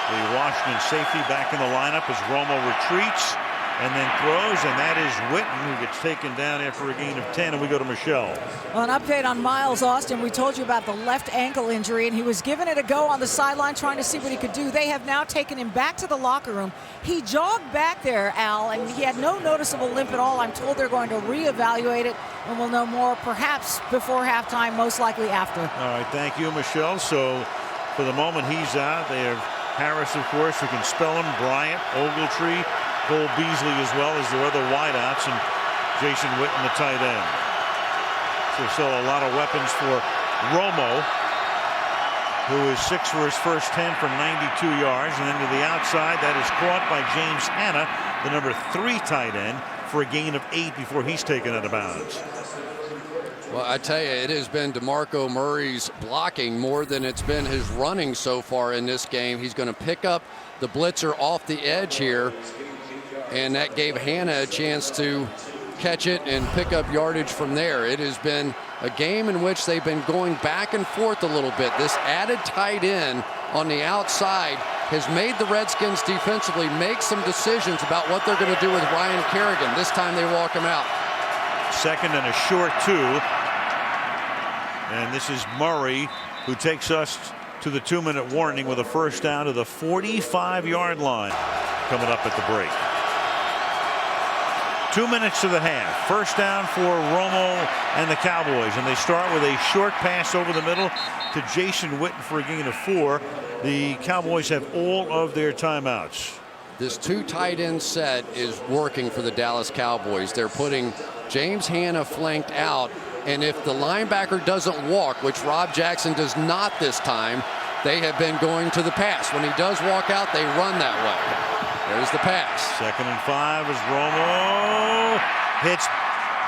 The Washington safety back in the lineup as Romo retreats and then throws, and that is Witten, who gets taken down after a gain of 10, and we go to Michelle. Well, an update on Miles Austin. We told you about the left ankle injury, and he was giving it a go on the sideline trying to see what he could do. They have now taken him back to the locker room. He jogged back there, Al, and he had no noticeable limp at all. I'm told they're going to reevaluate it, and we'll know more perhaps before halftime, most likely after. All right, thank you, Michelle. So for the moment, he's out. They have Harris, of course, who can spell him, Bryant, Ogletree, Cole Beasley, as well as their other wideouts, and Jason Witten, the tight end. So still a lot of weapons for Romo, who is 6 for his first 10 for 92 yards. And then to the outside, that is caught by James Hanna, the number 3 tight end, for a gain of 8 before he's taken out of bounds. Well, I tell you, it has been DeMarco Murray's blocking more than it's been his running so far in this game. He's going to pick up the blitzer off the edge here, and that gave Hanna a chance to catch it and pick up yardage from there. It has been a game in which they've been going back and forth a little bit. This added tight end on the outside has made the Redskins defensively make some decisions about what they're going to do with Ryan Kerrigan. This time they walk him out. Second and a short 2. And this is Murray, who takes us to the 2-minute warning with a first down to the 45-yard line coming up at the break. 2 minutes to the half. First down for Romo and the Cowboys, and they start with a short pass over the middle to Jason Witten for a gain of 4. The Cowboys have all of their timeouts. This 2 tight end set is working for the Dallas Cowboys. They're putting James Hanna flanked out, and if the linebacker doesn't walk, which Rob Jackson does not this time, they have been going to the pass. When he does walk out, they run that way. There's the pass. 2nd and 5 as Romo hits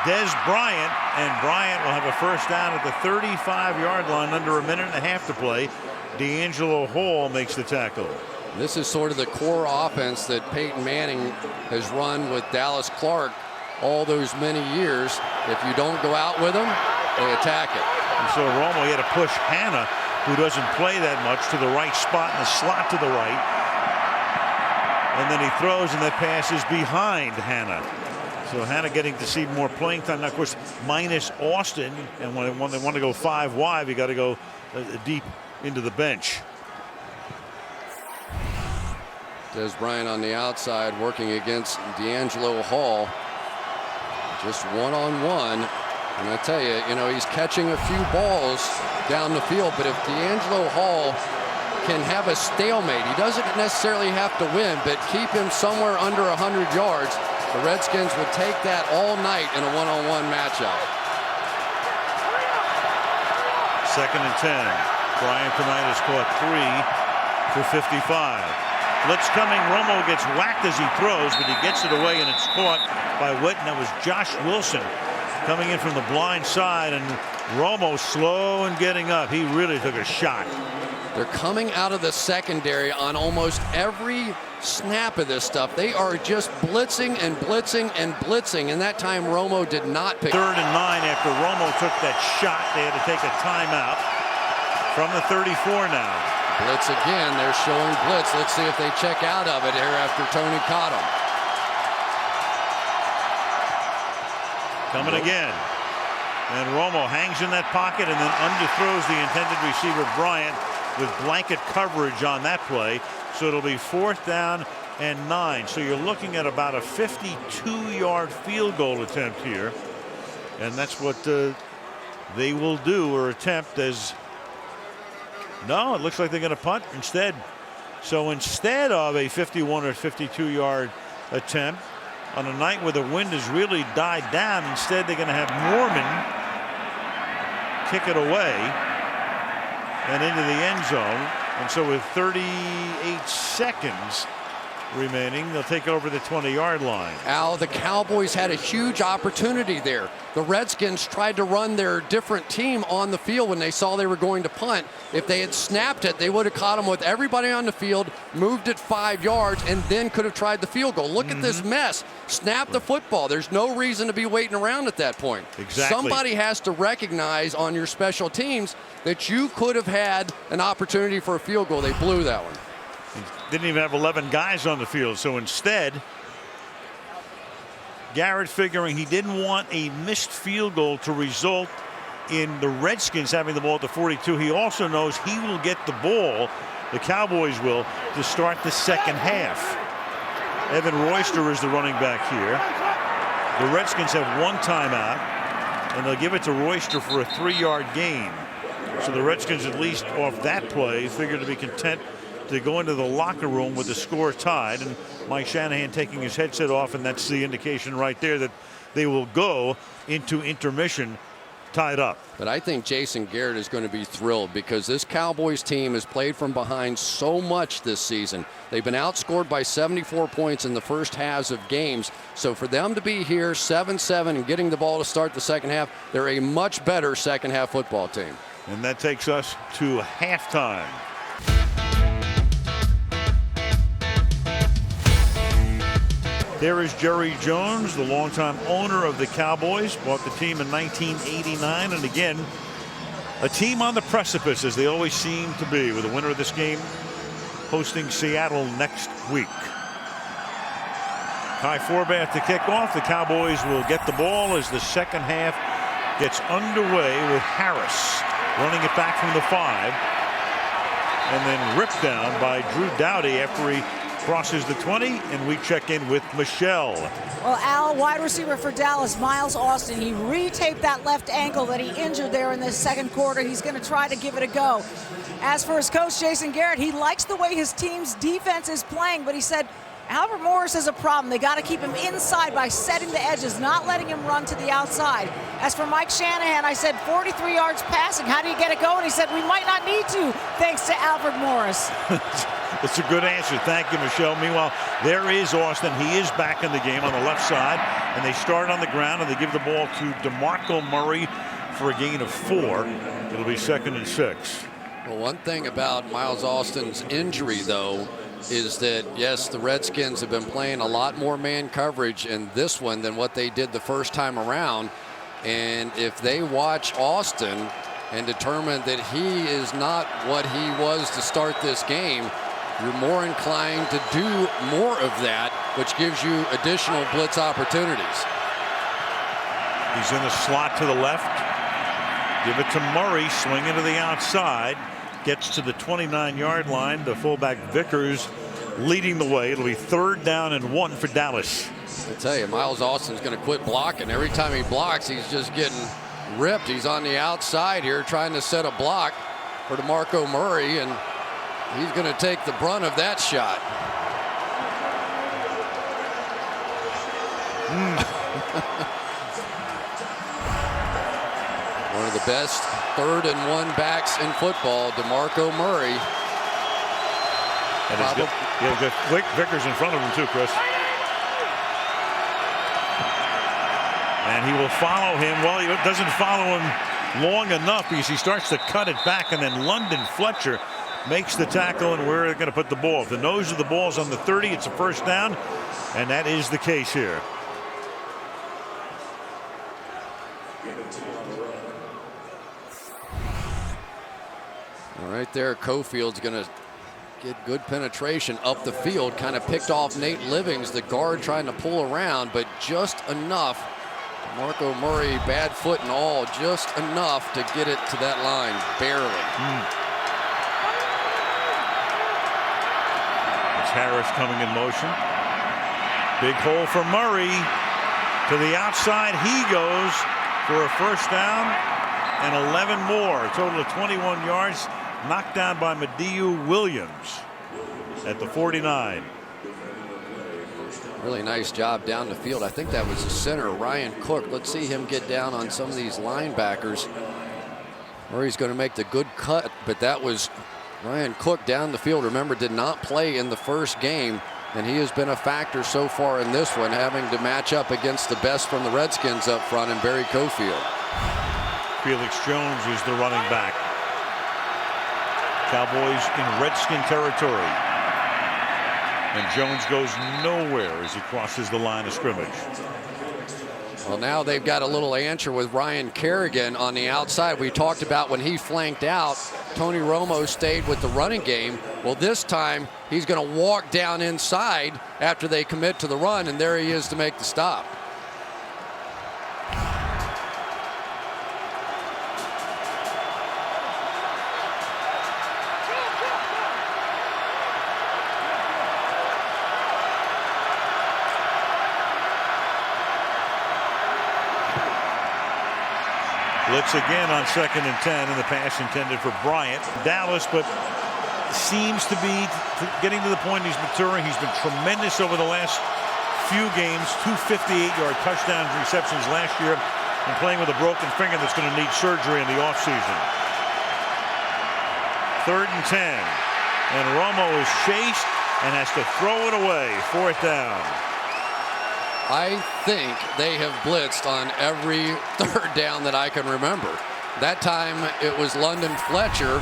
Des Bryant, and Bryant will have a first down at the 35-yard line, under a minute and a half to play. D'Angelo Hall makes the tackle. This is sort of the core offense that Peyton Manning has run with Dallas Clark all those many years. If you don't go out with them, they attack it. And so Romo had to push Hannah, who doesn't play that much, to the right spot in the slot to the right. And then he throws, and that pass is behind Hannah. So Hannah getting to see more playing time. Now, of course, minus Austin, and when they want to go 5 wide, you got to go deep into the bench. Des Bryant on the outside working against D'Angelo Hall. Just one-on-one. And I tell you, he's catching a few balls down the field, but if D'Angelo Hall can have a stalemate, he doesn't necessarily have to win, but keep him somewhere under 100 yards, the Redskins would take that all night in a one-on-one matchup. 2nd and 10. Bryant tonight has caught 3 for 55. Blitz coming. Romo gets whacked as he throws, but he gets it away, and it's caught by Witten. That was Josh Wilson coming in from the blind side, and Romo slow and getting up. He really took a shot. They're coming out of the secondary on almost every snap of this stuff. They are just blitzing and blitzing and blitzing, and that time Romo did not pick. 3rd and 9 after Romo took that shot. They had to take a timeout from the 34 now. Blitz again. They're showing blitz. Let's see if they check out of it here after Tony caught him. Coming again. And Romo hangs in that pocket and then underthrows the intended receiver Bryant with blanket coverage on that play. So it'll be 4th down and 9. So you're looking at about a 52-yard field goal attempt here. And that's what they will do, or attempt, as no, it looks like they're going to punt instead. So instead of a 51 or 52-yard attempt on a night where the wind has really died down, instead they're going to have Mormon kick it away and into the end zone. And so with 38 seconds remaining, they'll take over the 20-yard line. Al, the Cowboys had a huge opportunity there. The Redskins tried to run their different team on the field when they saw they were going to punt. If they had snapped it, they would have caught them with everybody on the field, moved it 5 yards, and then could have tried the field goal. Look at this mess. Snap the football. There's no reason to be waiting around at that point. Exactly. Somebody has to recognize on your special teams that you could have had an opportunity for a field goal. They blew that one. Didn't even have 11 guys on the field. So instead, Garrett, figuring he didn't want a missed field goal to result in the Redskins having the ball at the 42, he also knows he will get the ball, the Cowboys will, to start the second half. Evan Royster is the running back here. The Redskins have 1 timeout, and they'll give it to Royster for a 3-yard gain. So the Redskins, at least off that play, figure to be content to go into the locker room with the score tied, and Mike Shanahan taking his headset off, and that's the indication right there that they will go into intermission tied up. But I think Jason Garrett is going to be thrilled, because this Cowboys team has played from behind so much this season. They've been outscored by 74 points in the first halves of games. So for them to be here 7-7 and getting the ball to start the second half, they're a much better second half football team. And that takes us to halftime. There is Jerry Jones, the longtime owner of the Cowboys, bought the team in 1989, and again, a team on the precipice, as they always seem to be, with the winner of this game hosting Seattle next week. Kai Forbath to kick off. The Cowboys will get the ball as the second half gets underway, with Harris running it back from the 5, and then ripped down by Drew Doughty after he crosses the 20, and we check in with Michelle. Well, Al, wide receiver for Dallas, Miles Austin, he retaped that left ankle that he injured there in the second quarter. He's going to try to give it a go. As for his coach, Jason Garrett, he likes the way his team's defense is playing, but he said Albert Morris is a problem. They got to keep him inside by setting the edges, not letting him run to the outside. As for Mike Shanahan, I said 43 yards passing. How do you get it going? He said we might not need to, thanks to Albert Morris. It's a good answer. Thank you, Michelle. Meanwhile, there is Austin. He is back in the game on the left side. And they start on the ground, and they give the ball to DeMarco Murray for a gain of 4. It'll be 2nd and 6. Well, one thing about Miles Austin's injury, though, is that, yes, the Redskins have been playing a lot more man coverage in this one than what they did the first time around. And if they watch Austin and determine that he is not what he was to start this game, you're more inclined to do more of that, which gives you additional blitz opportunities. He's in the slot to the left. Give it to Murray, swinging to the outside. Gets to the 29-yard line. The fullback Vickers leading the way. It'll be 3rd down and 1 for Dallas. I tell you, Miles Austin's going to quit blocking. Every time he blocks, he's just getting ripped. He's on the outside here trying to set a block for DeMarco Murray, and he's going to take the brunt of that shot. One of the best 3rd and 1 backs in football, DeMarco Murray. And he's got Vickers in front of him too, Chris. And he will follow him. Well, he doesn't follow him long enough because he starts to cut it back, and then London Fletcher makes the tackle, and where are they going to put the ball? If the nose of the ball's on the 30, it's a 1st down, and that is the case here. Right there, Cofield's going to get good penetration up the field. Kind of picked off Nate Livings, the guard, trying to pull around, but just enough. Marco Murray, bad foot and all, just enough to get it to that line, barely. It's Harris coming in motion. Big hole for Murray. To the outside he goes for a 1st down and 11 more. A total of 21 yards. Knocked down by Mediu Williams at the 49. Really nice job down the field. I think that was the center, Ryan Cook. Let's see him get down on some of these linebackers. Murray's going to make the good cut, but that was Ryan Cook down the field. Remember, did not play in the first game, and he has been a factor so far in this one, having to match up against the best from the Redskins up front and Barry Cofield. Felix Jones is the running back. Cowboys in Redskin territory. And Jones goes nowhere as he crosses the line of scrimmage. Well, now they've got a little answer with Ryan Kerrigan on the outside. We talked about when he flanked out, Tony Romo stayed with the running game. Well, this time he's going to walk down inside after they commit to the run, and there he is to make the stop. Blitz again on 2nd and 10, and the pass intended for Bryant. Dallas, but seems to be getting to the point he's maturing. He's been tremendous over the last few games. 2 58-yard touchdowns receptions last year, and playing with a broken finger that's going to need surgery in the offseason. 3rd and 10, and Romo is chased and has to throw it away. 4th down. I think they have blitzed on every 3rd down that I can remember. That time it was London Fletcher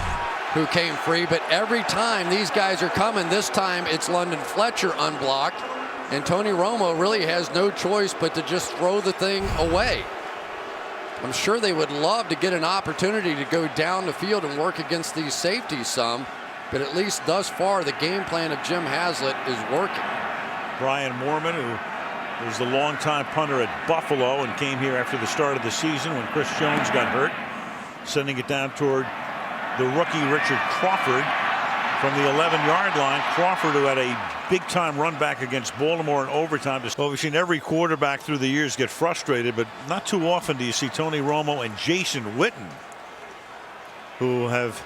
who came free, but every time these guys are coming, this time it's London Fletcher unblocked, and Tony Romo really has no choice but to just throw the thing away. I'm sure they would love to get an opportunity to go down the field and work against these safeties some, but at least thus far the game plan of Jim Haslett is working. Brian Moorman, who was the longtime punter at Buffalo and came here after the start of the season when Chris Jones got hurt, sending it down toward the rookie Richard Crawford from the 11-yard line. Crawford, who had a big-time run back against Baltimore in overtime. Well, we've seen every quarterback through the years get frustrated, but not too often do you see Tony Romo and Jason Witten, who have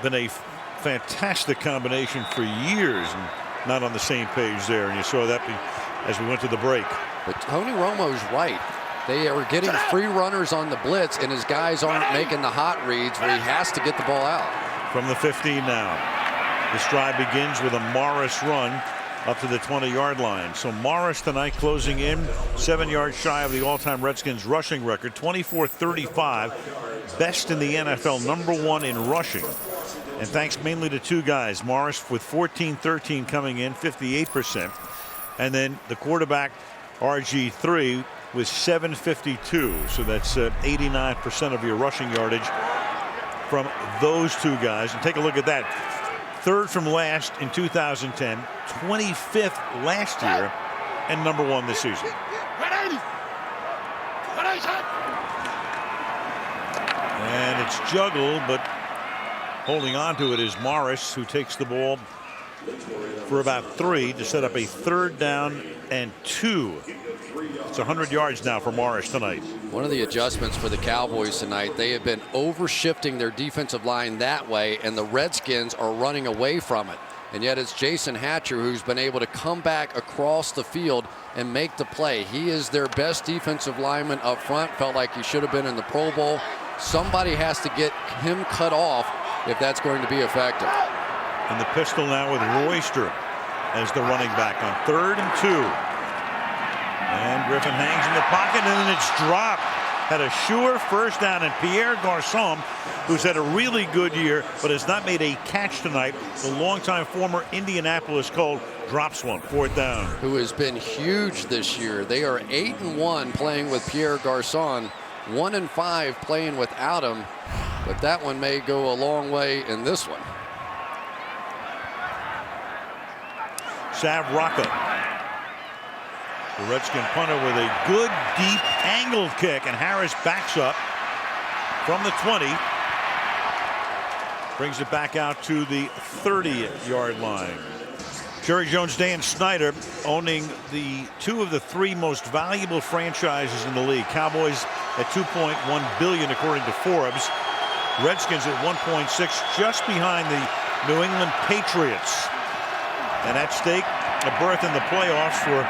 been a fantastic combination for years, and not on the same page there. And you saw that as we went to the break. But Tony Romo's right. They are getting free runners on the blitz, and his guys aren't making the hot reads where he has to get the ball out. From the 15 now. This drive begins with a Morris run up to the 20-yard line. So Morris tonight closing in 7 yards shy of the all-time Redskins rushing record, 24-35, best in the NFL, #1 in rushing. And thanks mainly to two guys, Morris with 14-13 coming in, 58%. And then the quarterback, RG3, with 752. So that's 89% of your rushing yardage from those two guys. And take a look at that. Third from last in 2010, 25th last year, and #1 this season. And it's juggled, but holding on to it is Morris, who takes the ball for about 3 to set up a 3rd down and 2. It's 100 yards now for Morris tonight. One of the adjustments for the Cowboys tonight, they have been overshifting their defensive line that way, and the Redskins are running away from it. And yet it's Jason Hatcher who's been able to come back across the field and make the play. He is their best defensive lineman up front. Felt like he should have been in the Pro Bowl. Somebody has to get him cut off if that's going to be effective. And the pistol now with Royster as the running back on 3rd and 2. And Griffin hangs in the pocket, and then it's dropped. Had a sure first down, and Pierre Garçon, who's had a really good year but has not made a catch tonight, the longtime former Indianapolis Colt, drops one, 4th down. Who has been huge this year. They are 8-1 playing with Pierre Garçon, 1-5 playing without him, but that one may go a long way in this one. Sav Rocca, the Redskin punter, with a good deep angled kick, and Harris backs up from the 20, brings it back out to the 30-yard line. Jerry Jones, Dan Snyder owning the 2 of the 3 most valuable franchises in the league. Cowboys at $2.1 billion according to Forbes. Redskins at 1.6, just behind the New England Patriots. And at stake, a berth in the playoffs for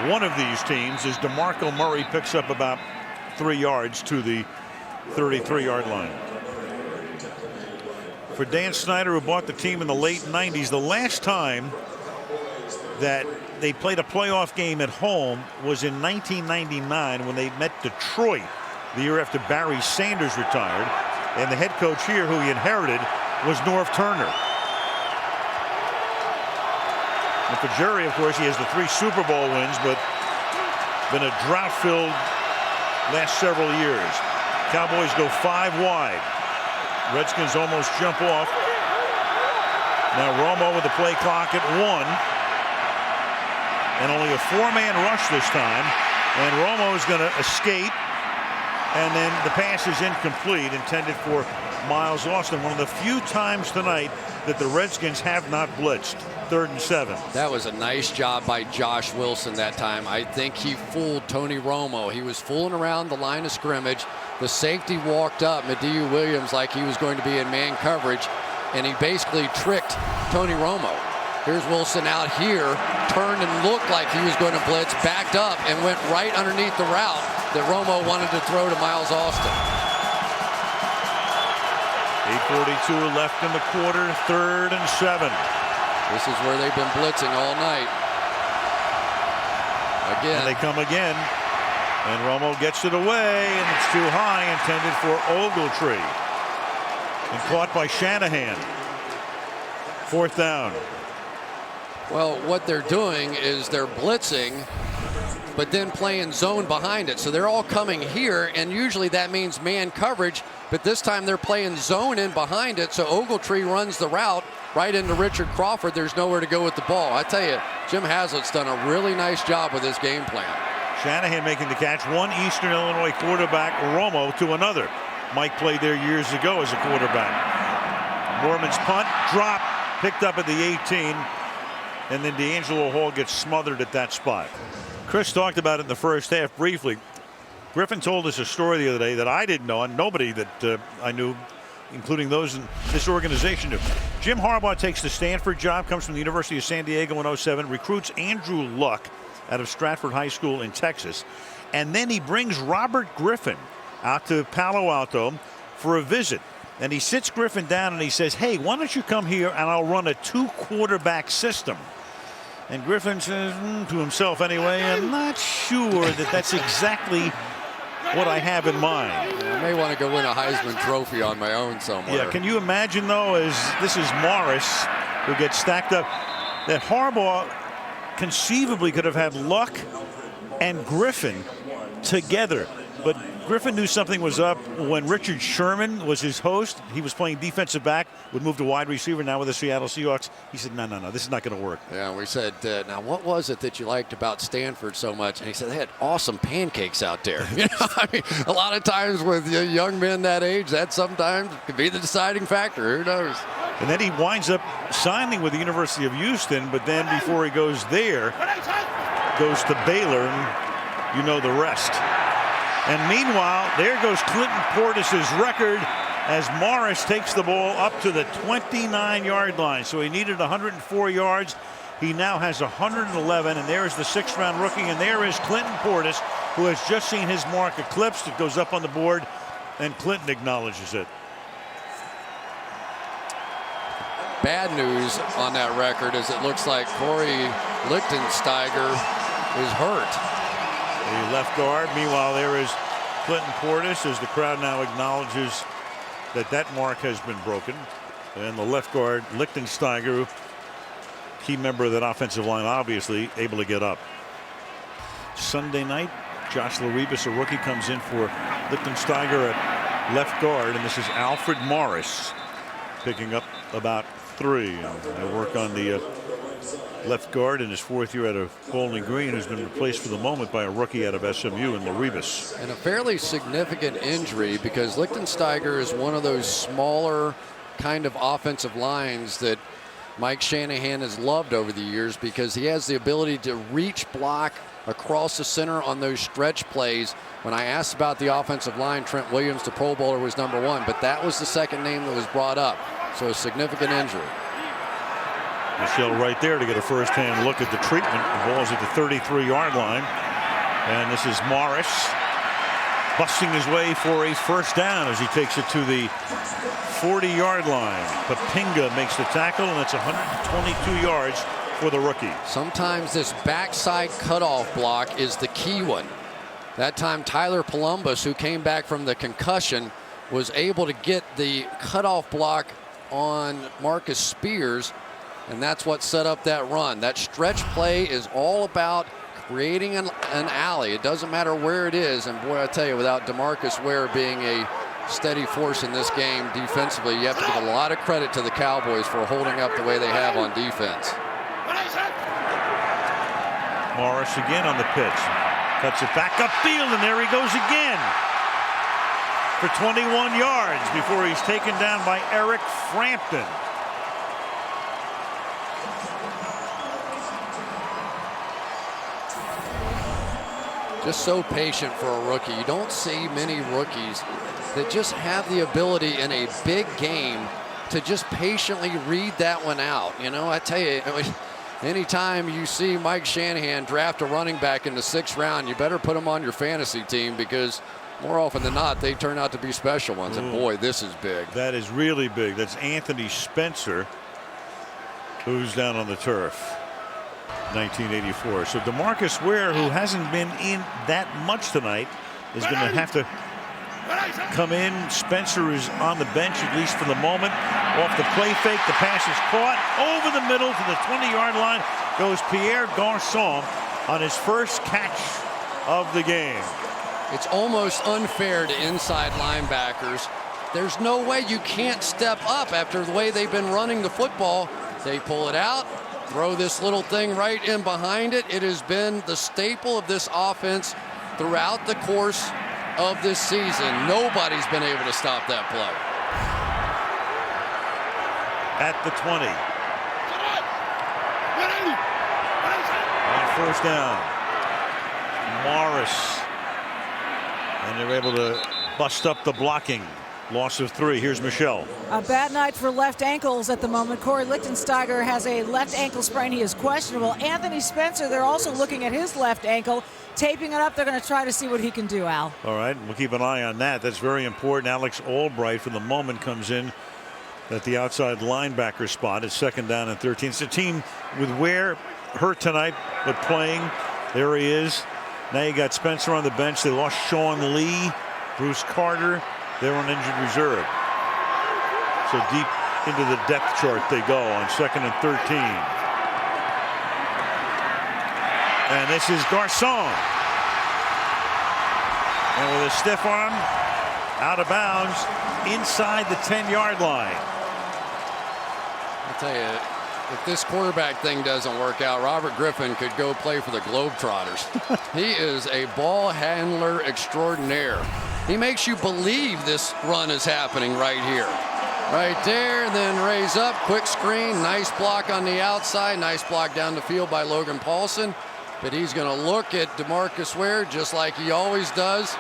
one of these teams as DeMarco Murray picks up about 3 yards to the 33-yard line. For Dan Snyder, who bought the team in the late 90s, the last time that they played a playoff game at home was in 1999 when they met Detroit the year after Barry Sanders retired. And the head coach here, who he inherited, was Norv Turner. And for Jerry, of course, he has the 3 Super Bowl wins, but been a drought-filled last several years. Cowboys go 5 wide. Redskins almost jump off. Now Romo with the play clock at 1. And only a 4-man rush this time. And Romo is going to escape. And then the pass is incomplete, intended for Miles Austin. One of the few times tonight that the Redskins have not blitzed. 3rd and 7. That was a nice job by Josh Wilson that time. I think he fooled Tony Romo. He was fooling around the line of scrimmage. The safety walked up, Mediu Williams, like he was going to be in man coverage, and he basically tricked Tony Romo. Here's Wilson out here, turned and looked like he was going to blitz, backed up and went right underneath the route that Romo wanted to throw to Miles Austin. 8:42 left in the quarter, 3rd and 7. This is where they've been blitzing all night. Again. And they come again. And Romo gets it away, and it's too high, intended for Ogletree. And caught by Shanahan. 4th down. Well, what they're doing is they're blitzing, but then playing zone behind it. So they're all coming here, and usually that means man coverage, but this time they're playing zone in behind it, so Ogletree runs the route right into Richard Crawford. There's nowhere to go with the ball. I tell you, Jim Haslett's done a really nice job with his game plan. Shanahan making the catch. One Eastern Illinois quarterback, Romo, to another. Mike played there years ago as a quarterback. Mormon's punt, drop, picked up at the 18, and then D'Angelo Hall gets smothered at that spot. Chris talked about it in the first half briefly. Griffin told us a story the other day that I didn't know, and nobody that I knew, including those in this organization, knew. Jim Harbaugh takes the Stanford job, comes from the University of San Diego in 07, recruits Andrew Luck out of Stratford High School in Texas, and then he brings Robert Griffin out to Palo Alto for a visit. And he sits Griffin down and he says, hey, why don't you come here and I'll run a 2-quarterback system. And Griffin says to himself anyway, I'm not sure that that's exactly what I have in mind. I may want to go win a Heisman Trophy on my own somewhere. Yeah, can you imagine, though, as this is Morris who gets stacked up, that Harbaugh conceivably could have had Luck and Griffin together. But Griffin knew something was up when Richard Sherman was his host. He was playing defensive back, would move to wide receiver now with the Seattle Seahawks. He said, no, this is not going to work. Yeah, we said, now what was it that you liked about Stanford so much? And he said, they had awesome pancakes out there. You know, I mean, a lot of times with young men that age, that sometimes could be the deciding factor. Who knows? And then he winds up signing with the University of Houston, but then before he goes there, goes to Baylor, and you know the rest. And meanwhile, there goes Clinton Portis's record as Morris takes the ball up to the 29-yard line. So he needed 104 yards. He now has 111, and there is the 6th-round rookie, and there is Clinton Portis, who has just seen his mark eclipsed. It goes up on the board, and Clinton acknowledges it. Bad news on that record is it looks like Corey Lichtensteiger is hurt. The left guard. Meanwhile, there is Clinton Portis as the crowd now acknowledges that mark has been broken. And the left guard, Lichtensteiger, key member of that offensive line, obviously able to get up. Sunday night, Josh Laribas, a rookie, comes in for Lichtensteiger at left guard, and this is Alfred Morris picking up about 3. And they work on the left guard in his 4th year out of Bowling Green, who's been replaced for the moment by a rookie out of SMU in Laribas. And a fairly significant injury, because Lichtensteiger is one of those smaller kind of offensive lines that Mike Shanahan has loved over the years, because he has the ability to reach block across the center on those stretch plays. When I asked about the offensive line, Trent Williams, the Pro Bowler, was #1, but that was the second name that was brought up. So a significant injury. Michelle right there to get a first-hand look at the treatment. The ball's at the 33-yard line. And this is Morris busting his way for a first down as he takes it to the 40-yard line. Papinga makes the tackle, and it's 122 yards for the rookie. Sometimes this backside cutoff block is the key one. That time Tyler Columbus, who came back from the concussion, was able to get the cutoff block on Marcus Spears, and that's what set up that run. That stretch play is all about creating an alley. It doesn't matter where it is, and boy, I tell you, without DeMarcus Ware being a steady force in this game defensively, you have to give a lot of credit to the Cowboys for holding up the way they have on defense. Morris again on the pitch. Cuts it back upfield, and there he goes again for 21 yards before he's taken down by Eric Frampton. Just so patient for a rookie. You don't see many rookies that just have the ability in a big game to just patiently read that one out. You know, I tell you, anytime you see Mike Shanahan draft a running back in the 6th round, you better put him on your fantasy team, because more often than not, they turn out to be special ones. And boy, this is big. That is really big. That's Anthony Spencer, who's down on the turf. 1984. So DeMarcus Ware, who hasn't been in that much tonight, is going to have to come in. Spencer is on the bench, at least for the moment. Off the play fake, the pass is caught over the middle to the 20-yard line. Goes Pierre Garçon on his first catch of the game. It's almost unfair to inside linebackers. There's no way you can't step up after the way they've been running the football. They pull it out, throw this little thing right in behind it. It has been the staple of this offense throughout the course of this season. Nobody's been able to stop that play. At the 20. On first down, Morris. And they're able to bust up the blocking. Loss of 3. Here's Michelle. A bad night for left ankles at the moment. Corey Lichtensteiger has a left ankle sprain. He is questionable. Anthony Spencer, they're also looking at his left ankle, taping it up. They're going to try to see what he can do, Al. All right, we'll keep an eye on that. That's very important. Alex Albright for the moment comes in at the outside linebacker spot. It's 2nd down and 13. It's a team with Ware hurt tonight, but playing. There he is. Now you got Spencer on the bench. They lost Sean Lee, Bruce Carter. They're on injured reserve. So deep into the depth chart they go on 2nd and 13. And this is Garcon. And with a stiff arm, out of bounds, inside the 10-yard line. I'll tell you, if this quarterback thing doesn't work out, Robert Griffin could go play for the Globetrotters. He is a ball handler extraordinaire. He makes you believe this run is happening right here. Right there, then raise up, quick screen, nice block on the outside, nice block down the field by Logan Paulson. But he's going to look at DeMarcus Ware just like he always does,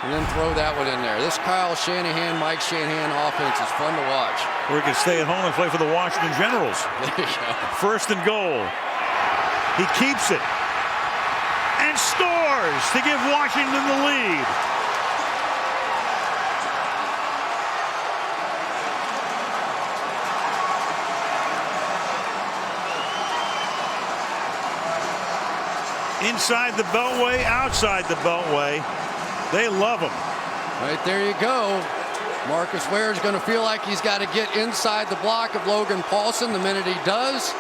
and then throw that one in there. This Kyle Shanahan, Mike Shanahan offense is fun to watch. Or he can stay at home and play for the Washington Generals. There you go. 1st and goal. He keeps it and scores to give Washington the lead. Inside the beltway, outside the beltway. They love him. Right there you go. Marcus Ware is going to feel like he's got to get inside the block of Logan Paulson. The minute he does,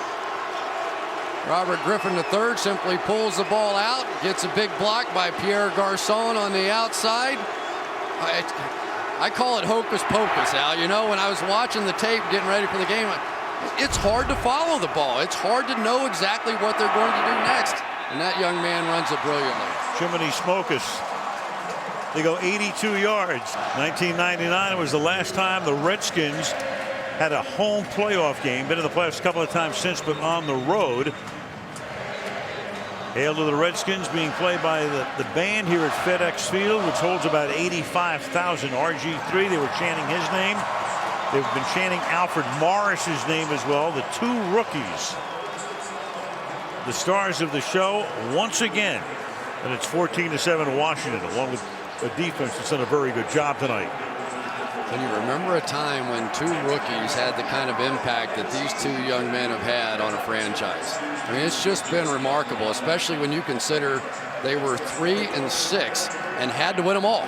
Robert Griffin III simply pulls the ball out, gets a big block by Pierre Garcon on the outside. I call it hocus pocus, Al. You know, when I was watching the tape getting ready for the game, it's hard to follow the ball. It's hard to know exactly what they're going to do next. And that young man runs it brilliantly. Jiminy Smokus. They go 82 yards. 1999 was the last time the Redskins had a home playoff game. Been in the playoffs a couple of times since, but on the road. Hail to the Redskins, being played by the band here at FedEx Field, which holds about 85,000. RG3, they were chanting his name. They've been chanting Alfred Morris's name as well. The 2 rookies, the stars of the show once again. And it's 14-7 Washington, along with a defense that's done a very good job tonight. Can you remember a time when 2 rookies had the kind of impact that these 2 young men have had on a franchise? I mean, it's just been remarkable, especially when you consider they were 3-6 and had to win them all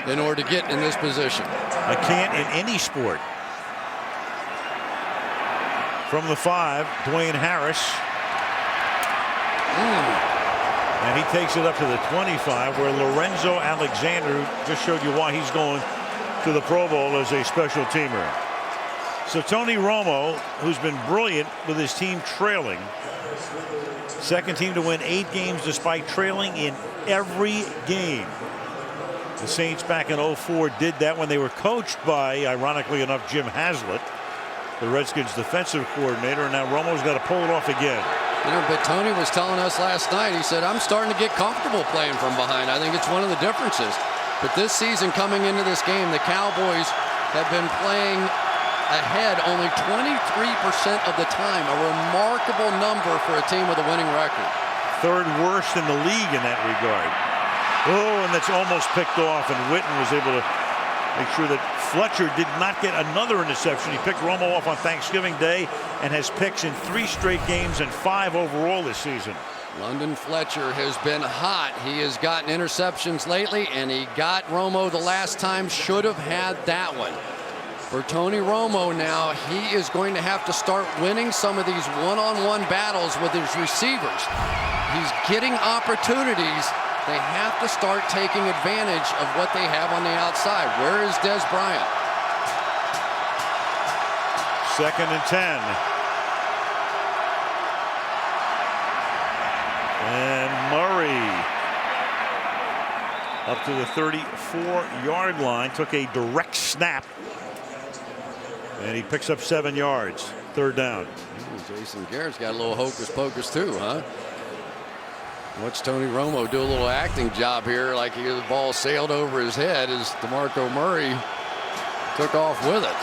in order to get in this position. I can't in any sport. From the 5, Dwayne Harris. And he takes it up to the 25, where Lorenzo Alexander just showed you why he's going to the Pro Bowl as a special teamer. So Tony Romo, who's been brilliant with his team trailing, 2nd team to win 8 games despite trailing in every game. The Saints back in 04 did that when they were coached by, ironically enough, Jim Haslett, the Redskins defensive coordinator, and now Romo's got to pull it off again. You know, but Tony was telling us last night, he said, I'm starting to get comfortable playing from behind. I think it's one of the differences. But this season, coming into this game, the Cowboys have been playing ahead only 23% of the time, a remarkable number for a team with a winning record. 3rd worst in the league in that regard. Oh, and that's almost picked off, and Witten was able to make sure that Fletcher did not get another interception. He picked Romo off on Thanksgiving Day and has picks in 3 straight games and 5 overall this season. London Fletcher has been hot. He has gotten interceptions lately, and he got Romo the last time. Should have had that one. For Tony Romo now, he is going to have to start winning some of these one-on-one battles with his receivers. He's getting opportunities. They have to start taking advantage of what they have on the outside. Where is Des Bryant? 2nd and 10. And Murray up to the 34-yard line, took a direct snap, and he picks up 7 yards. 3rd down. Jason Garrett's got a little hocus pocus too, huh? Watch Tony Romo do a little acting job here, like the ball sailed over his head as DeMarco Murray took off with it.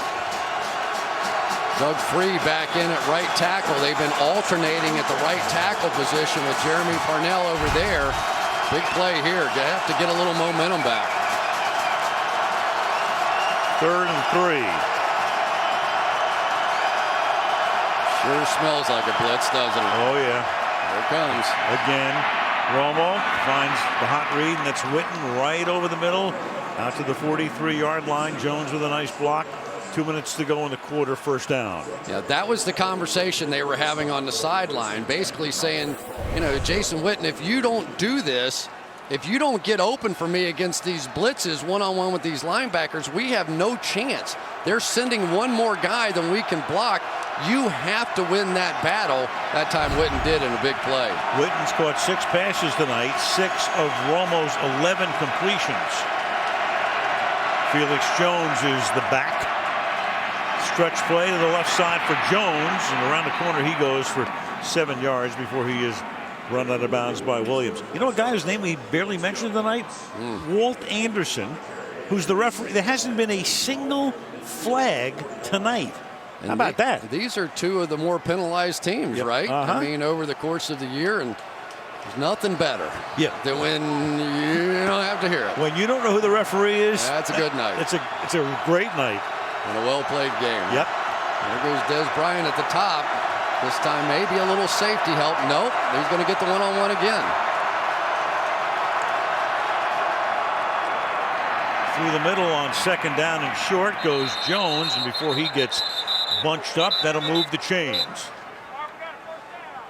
Doug Free back in at right tackle. They've been alternating at the right tackle position with Jeremy Parnell over there. Big play here. They have to get a little momentum back. 3rd and 3. Sure smells like a blitz, doesn't it? Oh, yeah. Here it comes. Again, Romo finds the hot read, and that's Witten right over the middle. Out to the 43-yard line. Jones with a nice block. 2 minutes to go in the quarter, 1st down. Yeah, that was the conversation they were having on the sideline, basically saying, you know, Jason Witten, if you don't do this, if you don't get open for me against these blitzes one-on-one with these linebackers, we have no chance. They're sending one more guy than we can block. You have to win that battle. That time Witten did in a big play. Witten's caught 6 passes tonight, 6 of Romo's 11 completions. Felix Jones is the back. Stretch play to the left side for Jones, and around the corner he goes for 7 yards before he is run out of bounds by Williams. You know a guy whose name we barely mentioned tonight? Walt Anderson, who's the referee. There hasn't been a single flag tonight. And how about that? These are 2 of the more penalized teams, yep. right? I mean, over the course of the year, and there's nothing better than when you don't have to hear it. When you don't know who the referee is, that's a good night. It's a great night. And a well-played game. Yep. There goes Des Bryant at the top. This time maybe a little safety help. Nope. He's going to get the one-on-one again. Through the middle on 2nd down and short goes Jones, and before he gets bunched up, that'll move the chains.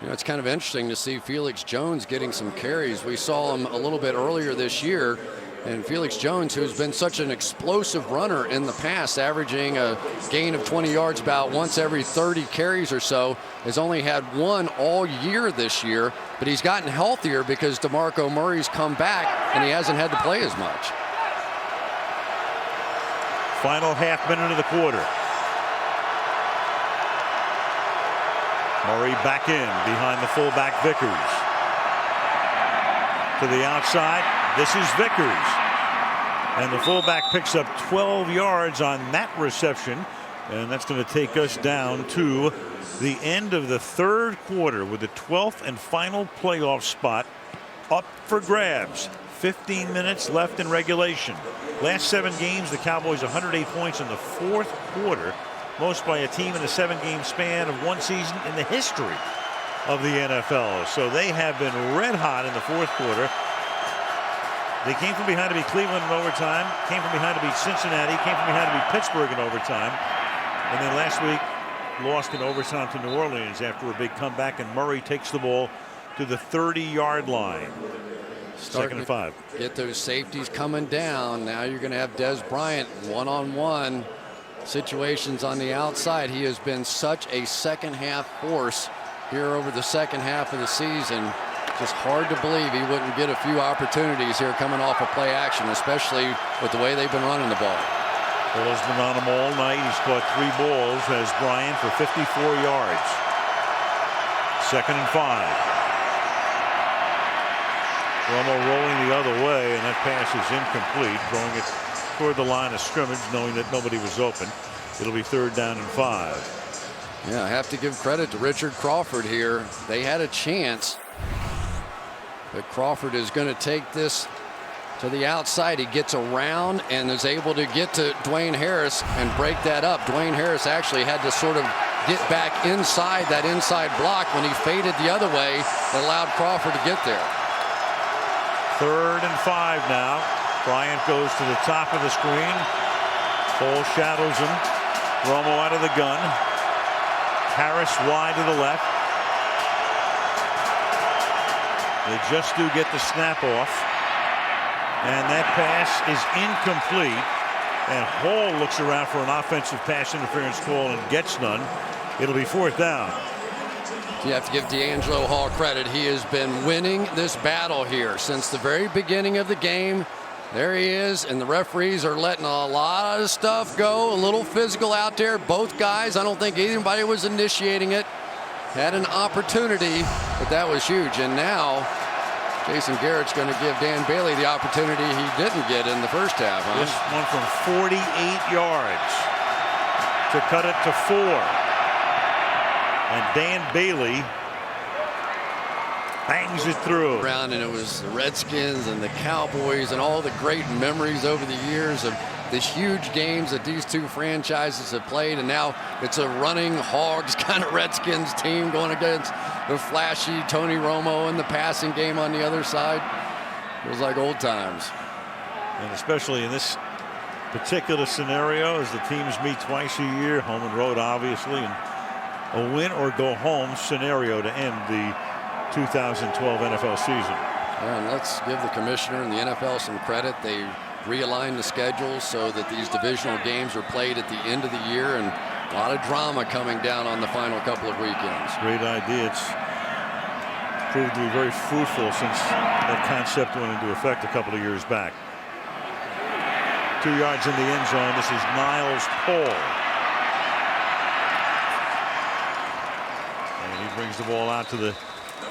You know, it's kind of interesting to see Felix Jones getting some carries. We saw him a little bit earlier this year. And Felix Jones, who's been such an explosive runner in the past, averaging a gain of 20 yards about once every 30 carries or so, has only had 1 all year this year. But he's gotten healthier because DeMarco Murray's come back and he hasn't had to play as much. Final half minute of the quarter. Murray back in behind the fullback Vickers. To the outside. This is Vickers. And the fullback picks up 12 yards on that reception. And that's going to take us down to the end of the 3rd quarter with the 12th and final playoff spot up for grabs. 15 minutes left in regulation. Last 7 games, the Cowboys 108 points in the 4th quarter. Most by a team in a 7-game span of 1 season in the history of the NFL. So they have been red hot in the 4th quarter. They came from behind to beat Cleveland in overtime, came from behind to beat Cincinnati, came from behind to beat Pittsburgh in overtime, and then last week lost in overtime to New Orleans after a big comeback, and Murray takes the ball to the 30-yard line. 2nd and 5. Get those safeties coming down. Now you're going to have Des Bryant one-on-one situations on the outside. He has been such a second-half force here over the 2nd half of the season. Just hard to believe he wouldn't get a few opportunities here coming off of play action, especially with the way they've been running the ball. Ball's been on him all night. He's caught 3 balls as Bryant for 54 yards. 2nd and 5. Romo rolling the other way, and that pass is incomplete, throwing it toward the line of scrimmage, knowing that nobody was open. It'll be 3rd down and 5. Yeah, I have to give credit to Richard Crawford here. They had a chance. But Crawford is going to take this to the outside. He gets around and is able to get to Dwayne Harris and break that up. Dwayne Harris actually had to sort of get back inside that inside block when he faded the other way. That allowed Crawford to get there. 3rd and 5 now. Bryant goes to the top of the screen. Cole shadows him. Romo out of the gun. Harris wide to the left. They just do get the snap off. And that pass is incomplete. And Hall looks around for an offensive pass interference call and gets none. It'll be 4th down. You have to give D'Angelo Hall credit. He has been winning this battle here since the very beginning of the game. There he is, and the referees are letting a lot of stuff go. A little physical out there. Both guys, I don't think anybody was initiating it. Had an opportunity, but that was huge. And now Jason Garrett's going to give Dan Bailey the opportunity he didn't get in the first half. Huh? This one from 48 yards to cut it to 4. And Dan Bailey bangs it through. Around, and it was the Redskins and the Cowboys and all the great memories over the years of these huge games that these two franchises have played, and now it's a running Hogs kind of Redskins team going against the flashy Tony Romo and the passing game on the other side. It was like old times. And especially in this particular scenario, as the teams meet twice a year, home and road obviously, and a win or go home scenario to end the 2012 NFL season. And let's give the commissioner and the NFL some credit. They realigned the schedules so that these divisional games are played at the end of the year, and a lot of drama coming down on the final couple of weekends. Great idea. It's proved to be very fruitful since that concept went into effect a couple of years back. 2 yards in the end zone. This is Niles Paul. And he brings the ball out to the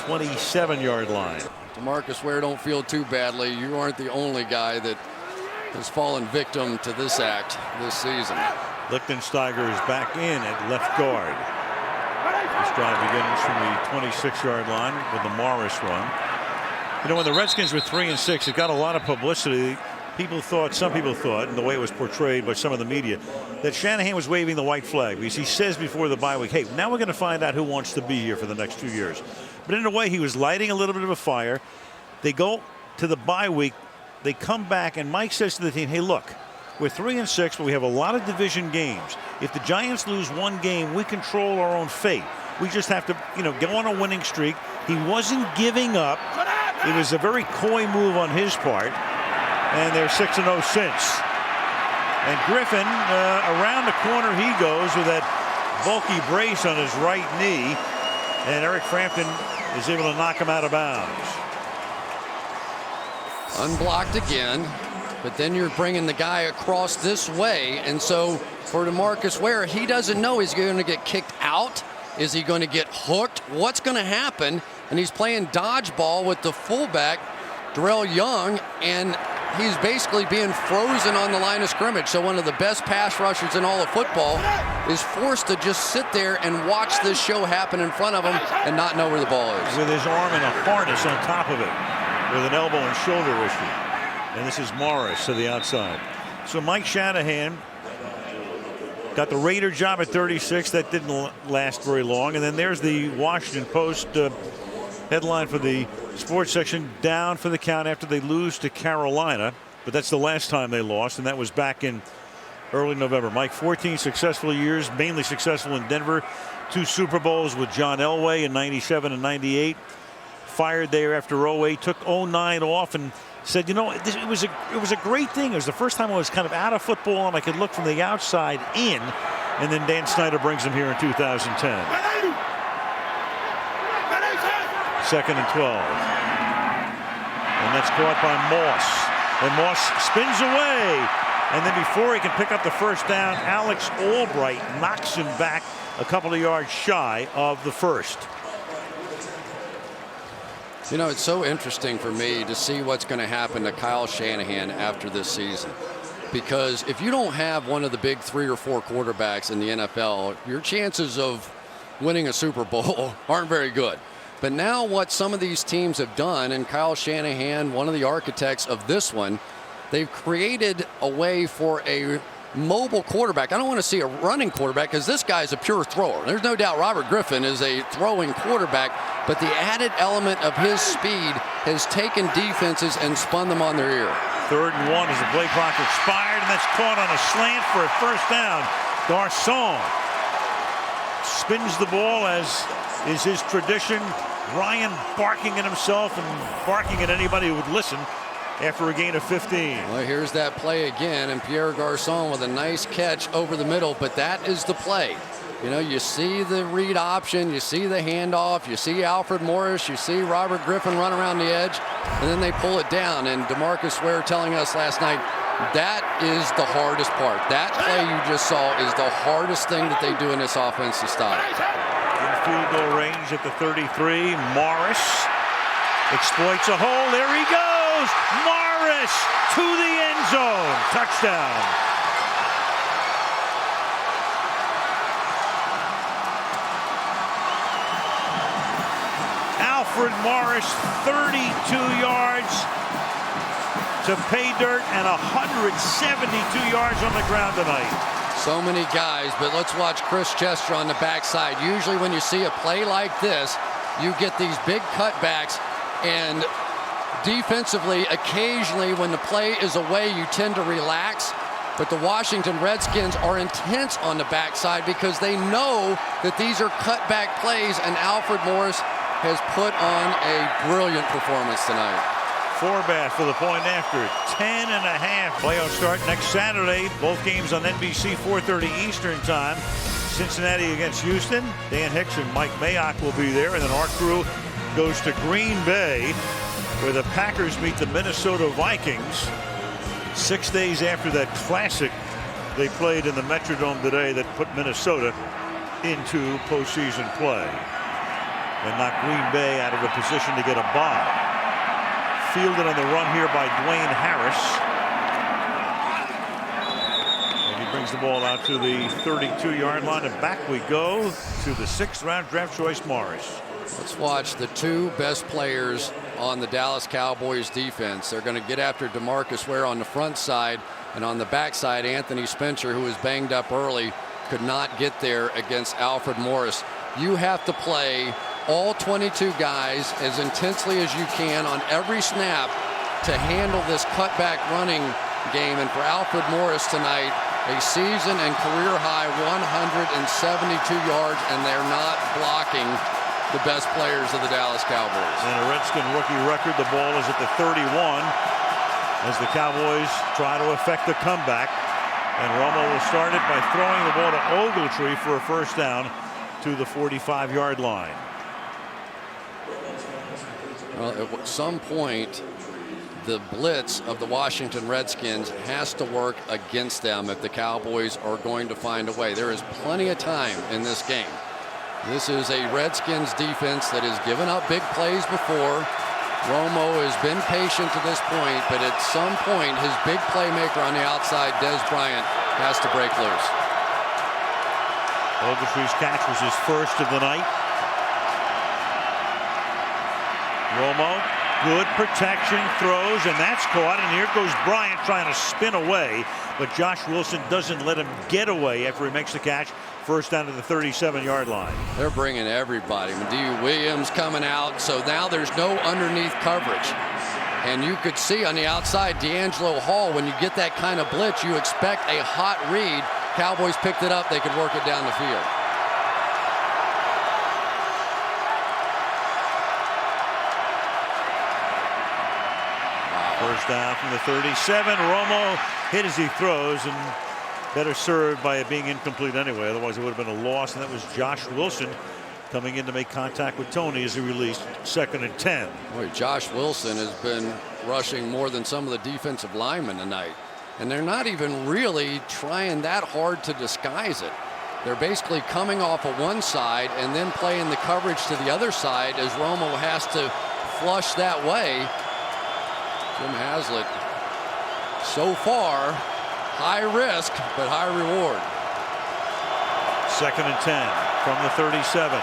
27-yard line. DeMarcus Ware, don't feel too badly. You aren't the only guy that has fallen victim to this act this season. Lichtensteiger is back in at left guard. This drive begins from the 26-yard line with the Morris run. You know, when the Redskins were 3-6, it got a lot of publicity. Some people thought, and the way it was portrayed by some of the media, that Shanahan was waving the white flag, because he says before the bye week, hey, now we're going to find out who wants to be here for the next 2 years. But in a way, he was lighting a little bit of a fire. They go to the bye week. They come back, and Mike says to the team, hey, look, we're 3-6, but we have a lot of division games. If the Giants lose one game, we control our own fate. We just have to, go on a winning streak. He wasn't giving up. It was a very coy move on his part, and they're 6-0 since. And Griffin, around the corner he goes with that bulky brace on his right knee, and Eric Frampton is able to knock him out of bounds. Unblocked again, but then you're bringing the guy across this way, and so for DeMarcus Ware, he doesn't know, is he going to get kicked out? Is he going to get hooked? What's going to happen? And he's playing dodgeball with the fullback, Darrell Young, and he's basically being frozen on the line of scrimmage. So one of the best pass rushers in all of football is forced to just sit there and watch this show happen in front of him and not know where the ball is. With his arm in a harness on top of it, with an elbow and shoulder issue. And this is Morris to the outside. So Mike Shanahan got the Raider job at 36. That didn't last very long. And then there's the Washington Post headline for the sports section: down for the count after they lose to Carolina. But that's the last time they lost, and that was back in early November. Mike, 14 successful years, mainly successful in Denver. 2 Super Bowls with John Elway in '97 and '98. Fired there after 08, took 09 off, and said, it was a great thing. It was the first time I was kind of out of football and I could look from the outside in. And then Dan Snyder brings him here in 2010. 2nd and 12. And that's caught by Moss. And Moss spins away. And then before he can pick up the first down, Alex Albright knocks him back a couple of yards shy of the first. It's so interesting for me to see what's going to happen to Kyle Shanahan after this season. Because if you don't have one of the big 3 or 4 quarterbacks in the NFL, your chances of winning a Super Bowl aren't very good. But now what some of these teams have done, and Kyle Shanahan, one of the architects of this one, they've created a way for a mobile quarterback. I don't want to see a running quarterback, because this guy's a pure thrower. There's no doubt Robert Griffin is a throwing quarterback, but the added element of his speed has taken defenses and spun them on their ear. 3rd and 1 as the play clock expired, and that's caught on a slant for a first down. Garcon spins the ball, as is his tradition. Ryan barking at himself and barking at anybody who would listen after a gain of 15. Well, here's that play again, and Pierre Garcon with a nice catch over the middle, but that is the play. You see the read option, you see the handoff, you see Alfred Morris, you see Robert Griffin run around the edge, and then they pull it down. And DeMarcus Ware telling us last night, that is the hardest part. That play you just saw is the hardest thing that they do in this offense to stop. In field goal range at the 33, Morris Exploits a hole. There he goes. Morris to the end zone. Touchdown. Alfred Morris, 32 yards to pay dirt and 172 yards on the ground tonight. So many guys, but let's watch Chris Chester on the backside. Usually when you see a play like this, you get these big cutbacks, and defensively, occasionally when the play is away, you tend to relax. But the Washington Redskins are intense on the backside because they know that these are cutback plays, and Alfred Morris has put on a brilliant performance tonight. Forbath for the point after. 10.5. Playoff start next Saturday. Both games on NBC, 4:30 Eastern time. Cincinnati against Houston. Dan Hicks and Mike Mayock will be there. And then our crew goes to Green Bay, where the Packers meet the Minnesota Vikings. 6 days after that classic they played in the Metrodome today that put Minnesota into postseason play and knocked Green Bay out of a position to get a bye. Fielded on the run here by Dwayne Harris. And he brings the ball out to the 32-yard line, and back we go to the 6th-round draft choice Morris. Let's watch the two best players on the Dallas Cowboys defense. They're going to get after DeMarcus Ware on the front side, and on the back side, Anthony Spencer, who was banged up early, could not get there against Alfred Morris. You have to play all 22 guys as intensely as you can on every snap to handle this cutback running game. And for Alfred Morris tonight, a season and career high 172 yards, and they're not blocking the best players of the Dallas Cowboys. And a Redskin rookie record. The ball is at the 31 as the Cowboys try to effect the comeback. And Romo will start it by throwing the ball to Ogletree for a first down to the 45-yard line. Well, at some point, the blitz of the Washington Redskins has to work against them if the Cowboys are going to find a way. There is plenty of time in this game. This is a Redskins defense that has given up big plays before. Romo has been patient to this point, but at some point, his big playmaker on the outside, Des Bryant, has to break loose. Ogletree's catch was his first of the night. Romo, good protection, throws, and that's caught. And here goes Bryant trying to spin away, but Josh Wilson doesn't let him get away after he makes the catch. First down to the 37-yard line. They're bringing everybody. Mediu Williams coming out, so now there's no underneath coverage. And you could see on the outside, D'Angelo Hall, when you get that kind of blitz, you expect a hot read. Cowboys picked it up. They could work it down the field. First down from the 37. Romo hit as he throws, and better served by it being incomplete anyway. Otherwise, it would have been a loss. And that was Josh Wilson coming in to make contact with Tony as he released 2nd and 10. Boy, Josh Wilson has been rushing more than some of the defensive linemen tonight. And they're not even really trying that hard to disguise it. They're basically coming off of one side and then playing the coverage to the other side as Romo has to flush that way. Jim Haslett, so far, high risk, but high reward. 2nd and 10 from the 37.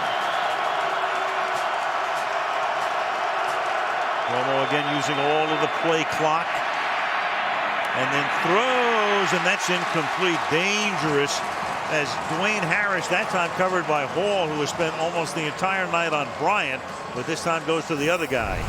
Romo again using all of the play clock. And then throws, and that's incomplete. Dangerous as Dwayne Harris, that time covered by Hall, who has spent almost the entire night on Bryant, but this time goes to the other guy.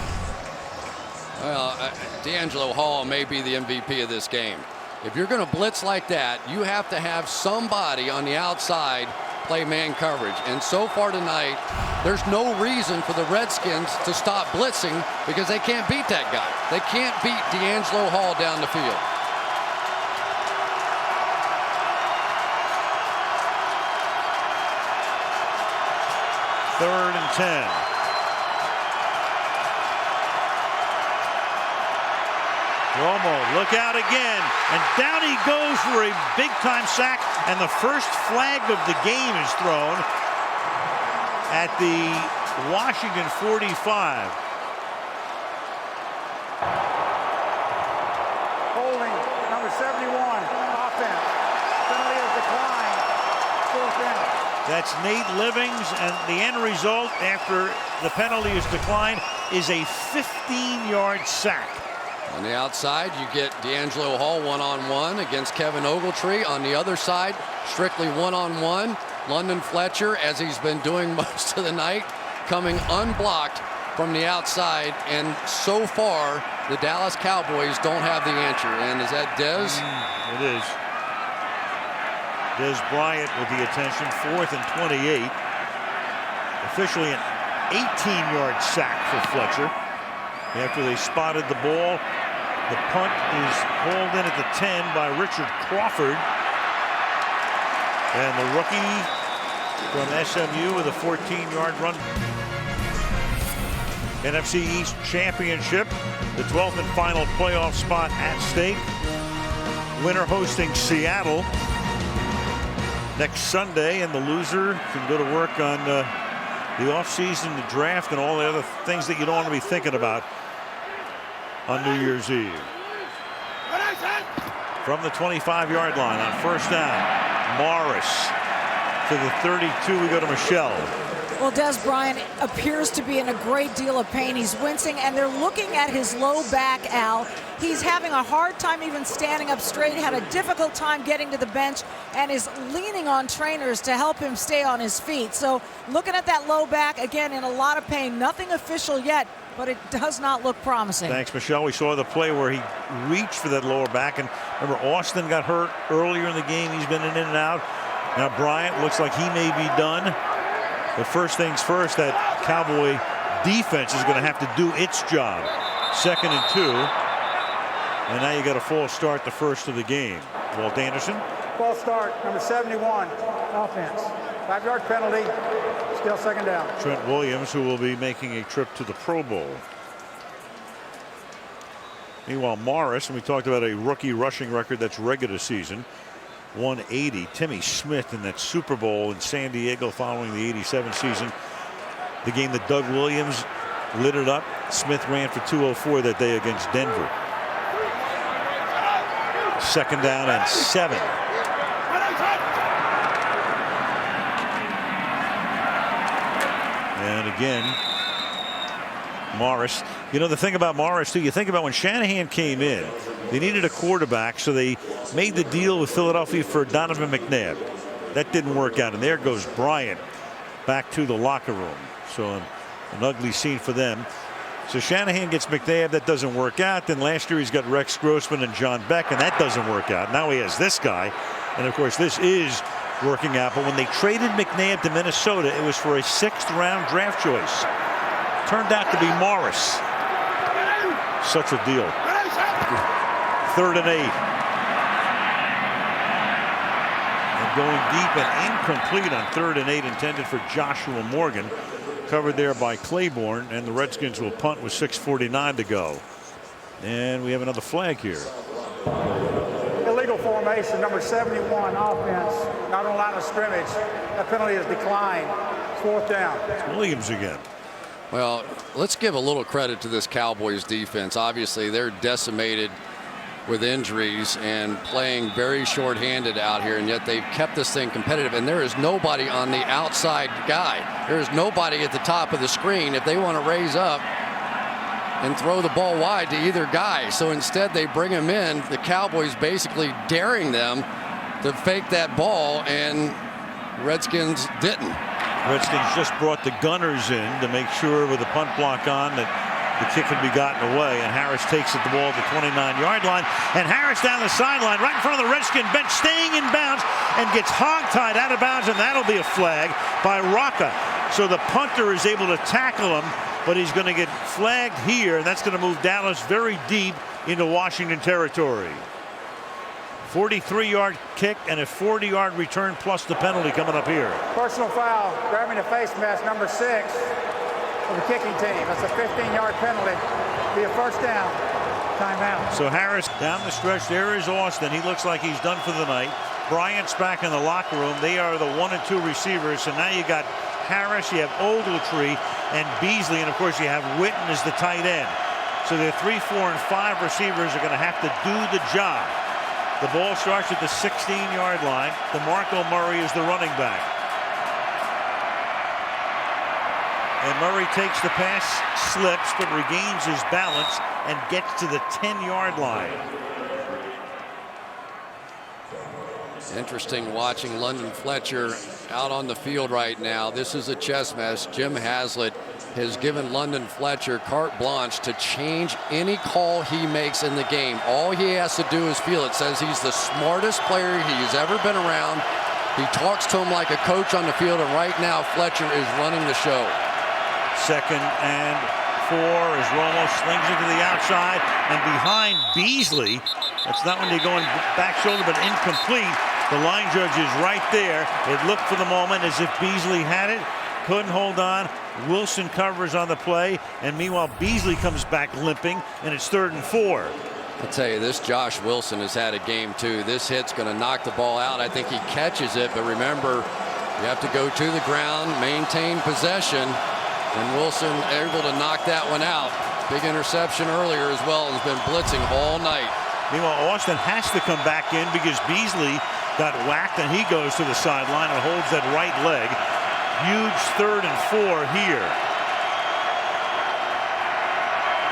Well, D'Angelo Hall may be the MVP of this game. If you're going to blitz like that, you have to have somebody on the outside play man coverage. And so far tonight, there's no reason for the Redskins to stop blitzing because they can't beat that guy. They can't beat D'Angelo Hall down the field. Third and 10. Romo, look out again, and down he goes for a big-time sack, and the first flag of the game is thrown at the Washington 45. Holding, number 71, offense. Penalty is declined. 4th down. That's Nate Livings, and the end result after the penalty is declined is a 15-yard sack. On the outside, you get D'Angelo Hall one-on-one against Kevin Ogletree. On the other side, strictly one-on-one. London Fletcher, as he's been doing most of the night, coming unblocked from the outside. And so far, the Dallas Cowboys don't have the answer. And is that Dez? It is. Dez Bryant with the attention. 4th and 28. Officially an 18-yard sack for Fletcher. After they spotted the ball, the punt is hauled in at the 10 by Richard Crawford. And the rookie from SMU with a 14-yard run. NFC East Championship, the 12th and final playoff spot at stake. Winner hosting Seattle next Sunday, and the loser can go to work on the offseason, the draft, and all the other things that you don't want to be thinking about on New Year's Eve. From the 25-yard line on 1st down, Morris to the 32. We go to Michelle. Well, Dez Bryant appears to be in a great deal of pain. He's wincing, and they're looking at his low back, Al. He's having a hard time even standing up straight, had a difficult time getting to the bench, and is leaning on trainers to help him stay on his feet. So looking at that low back, again, in a lot of pain. Nothing official yet, but it does not look promising. Thanks, Michelle. We saw the play where he reached for that lower back, and remember, Austin got hurt earlier in the game. He's been in and out. Now Bryant looks like he may be done. But first things first, that Cowboy defense is going to have to do its job. 2nd and 2. And now you got a false start, the first of the game. Walt Anderson. False start, number 71, offense. 5-yard penalty, still 2nd down. Trent Williams, who will be making a trip to the Pro Bowl. Meanwhile, Morris, and we talked about a rookie rushing record that's regular season. 180. Timmy Smith in that Super Bowl in San Diego following the '87 season. The game that Doug Williams lit it up. Smith ran for 204 that day against Denver. 2nd down and 7. And again, Morris. You know, the thing about Morris, too, you think about when Shanahan came in, they needed a quarterback, so they made the deal with Philadelphia for Donovan McNabb. That didn't work out, and there goes Bryant back to the locker room. So an ugly scene for them. So Shanahan gets McNabb, that doesn't work out. Then last year he's got Rex Grossman and John Beck, and that doesn't work out. Now he has this guy, and of course this is working out. But when they traded McNabb to Minnesota, it was for a 6th-round draft choice. Turned out to be Morris. Such a deal. 3rd and 8. And going deep and incomplete on 3rd and 8, intended for Joshua Morgan. Covered there by Claiborne, and the Redskins will punt with 6:49 to go. And we have another flag here. Illegal formation, number 71, offense. Not on line of scrimmage. That penalty is declined. 4th down. It's Williams again. Well, let's give a little credit to this Cowboys defense. Obviously, they're decimated with injuries and playing very short-handed out here, and yet they've kept this thing competitive. And there is nobody on the outside guy. There is nobody at the top of the screen if they want to raise up and throw the ball wide to either guy. So instead, they bring him in. The Cowboys basically daring them to fake that ball, and Redskins didn't. Redskins just brought the gunners in to make sure with the punt block on that the kick can be gotten away, and Harris takes it the ball at the 29-yard line, and Harris down the sideline right in front of the Redskin bench, staying in bounds, and gets hog-tied out of bounds, and that'll be a flag by Rocca. So the punter is able to tackle him, but he's going to get flagged here, and that's going to move Dallas very deep into Washington territory. 43-yard kick and a 40-yard return plus the penalty coming up here. Personal foul, grabbing a face mask, number 6 for the kicking team. That's a 15-yard penalty. Be a 1st down. Timeout. So Harris down the stretch. There is Austin. He looks like he's done for the night. Bryant's back in the locker room. They are the 1 and 2 receivers. So now you got Harris, you have Ogletree and Beasley, and of course you have Witten as the tight end. So their 3, 4, and 5 receivers are going to have to do the job. The ball starts at the 16-yard line. DeMarco Murray is the running back. And Murray takes the pass, slips, but regains his balance and gets to the 10-yard line. Interesting watching London Fletcher out on the field right now. This is a chess match. Jim Haslett has given London Fletcher carte blanche to change any call he makes in the game. All he has to do is feel it. Says he's the smartest player he's ever been around. He talks to him like a coach on the field, and right now Fletcher is running the show. 2nd and 4 as Romo slings it to the outside and behind Beasley. That's not when you're going back shoulder, but incomplete. The line judge is right there. It looked for the moment as if Beasley had it. Couldn't hold on. Wilson covers on the play, and meanwhile Beasley comes back limping, and it's 3rd and 4. I'll tell you, this Josh Wilson has had a game too. This hit's going to knock the ball out. I think he catches it, but remember, you have to go to the ground, maintain possession, and Wilson able to knock that one out. Big interception earlier as well, and has been blitzing all night. Meanwhile, Austin has to come back in because Beasley got whacked, and he goes to the sideline and holds that right leg. Huge 3rd and 4 here.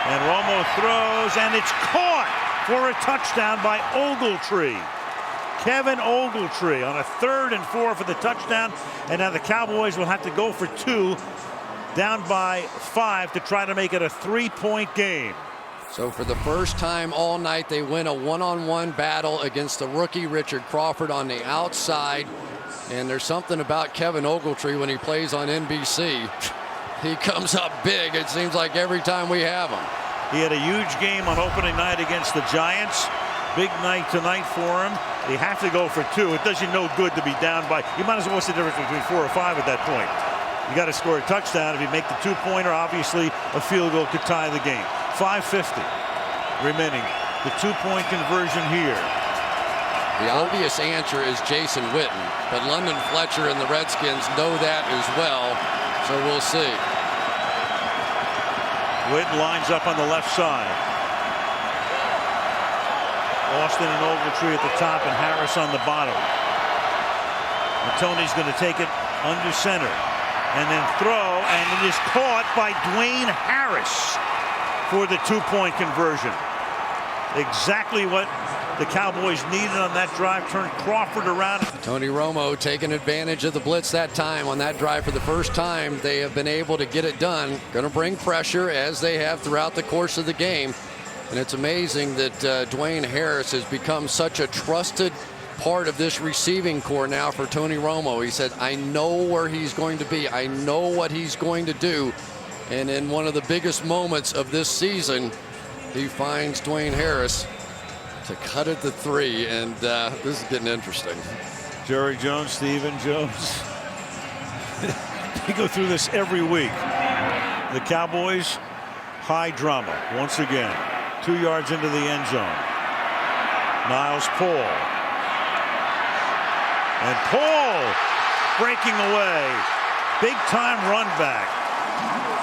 And Romo throws, and it's caught for a touchdown by Ogletree. Kevin Ogletree on a 3rd and 4 for the touchdown. And now the Cowboys will have to go for 2, down by 5 to try to make it a 3-point game. So for the first time all night, they win a one-on-one battle against the rookie Richard Crawford on the outside. And there's something about Kevin Ogletree when he plays on NBC. He comes up big, it seems like, every time we have him. He had a huge game on opening night against the Giants. Big night tonight for him. They have to go for 2. It does you no good to be down by. You might as well, what's the difference between 4 or 5 at that point? You got to score a touchdown. If you make the 2-pointer, obviously a field goal could tie the game. 5:50 remaining. The 2-point conversion here. The obvious answer is Jason Witten, but London Fletcher and the Redskins know that as well, so we'll see. Witten lines up on the left side. Austin and Ogletree at the top and Harris on the bottom. And Tony's going to take it under center and then throw, and it is caught by Dwayne Harris for the 2-point conversion. Exactly what the Cowboys needed on that drive. Turned Crawford around. Tony Romo taking advantage of the blitz that time on that drive for the first time. They have been able to get it done. Going to bring pressure as they have throughout the course of the game. And it's amazing that Dwayne Harris has become such a trusted part of this receiving core now for Tony Romo. He said, I know where he's going to be. I know what he's going to do. And in one of the biggest moments of this season, he finds Dwayne Harris to cut it to 3, and this is getting interesting. Jerry Jones, Stephen Jones. They go through this every week. The Cowboys, high drama once again. 2 yards into the end zone. Niles Paul. And Paul breaking away. Big time run back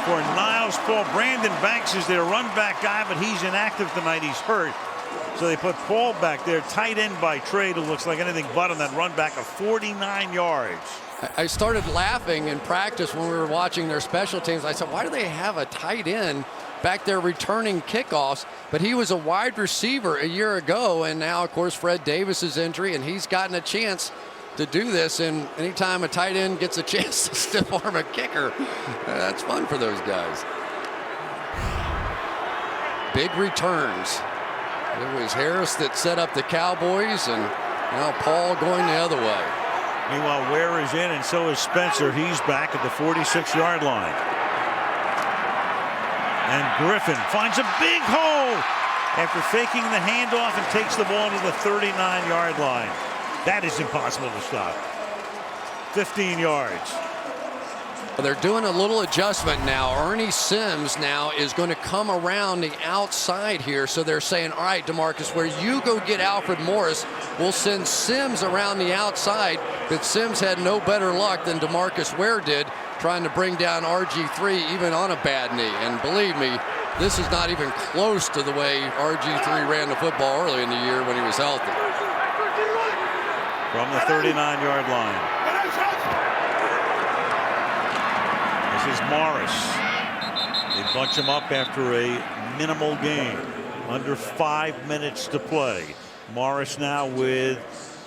for Niles Paul. Brandon Banks is their run back guy, but he's inactive tonight. He's hurt. So they put Paul back there, tight end by trade, who looks like anything but on that run back of 49 yards. I started laughing in practice when we were watching their special teams. I said, why do they have a tight end back there returning kickoffs? But he was a wide receiver a year ago, and now, of course, Fred Davis's injury, and he's gotten a chance to do this. And anytime a tight end gets a chance to stiff arm a kicker, that's fun for those guys. Big returns. It was Harris that set up the Cowboys, and now Paul going the other way. Meanwhile, Ware is in, and so is Spencer. He's back at the 46-yard line. And Griffin finds a big hole after faking the handoff and takes the ball to the 39-yard line. That is impossible to stop. 15 yards. They're doing a little adjustment now. Ernie Sims now is going to come around the outside here. So they're saying, all right, DeMarcus, where you go get Alfred Morris, we'll send Sims around the outside. But Sims had no better luck than DeMarcus Ware did, trying to bring down RG3 even on a bad knee. And believe me, This is not even close to the way RG3 ran the football early in the year when he was healthy. From the 39-yard line. This is Morris. They bunch him up after a minimal game. Under 5 minutes to play. Morris now with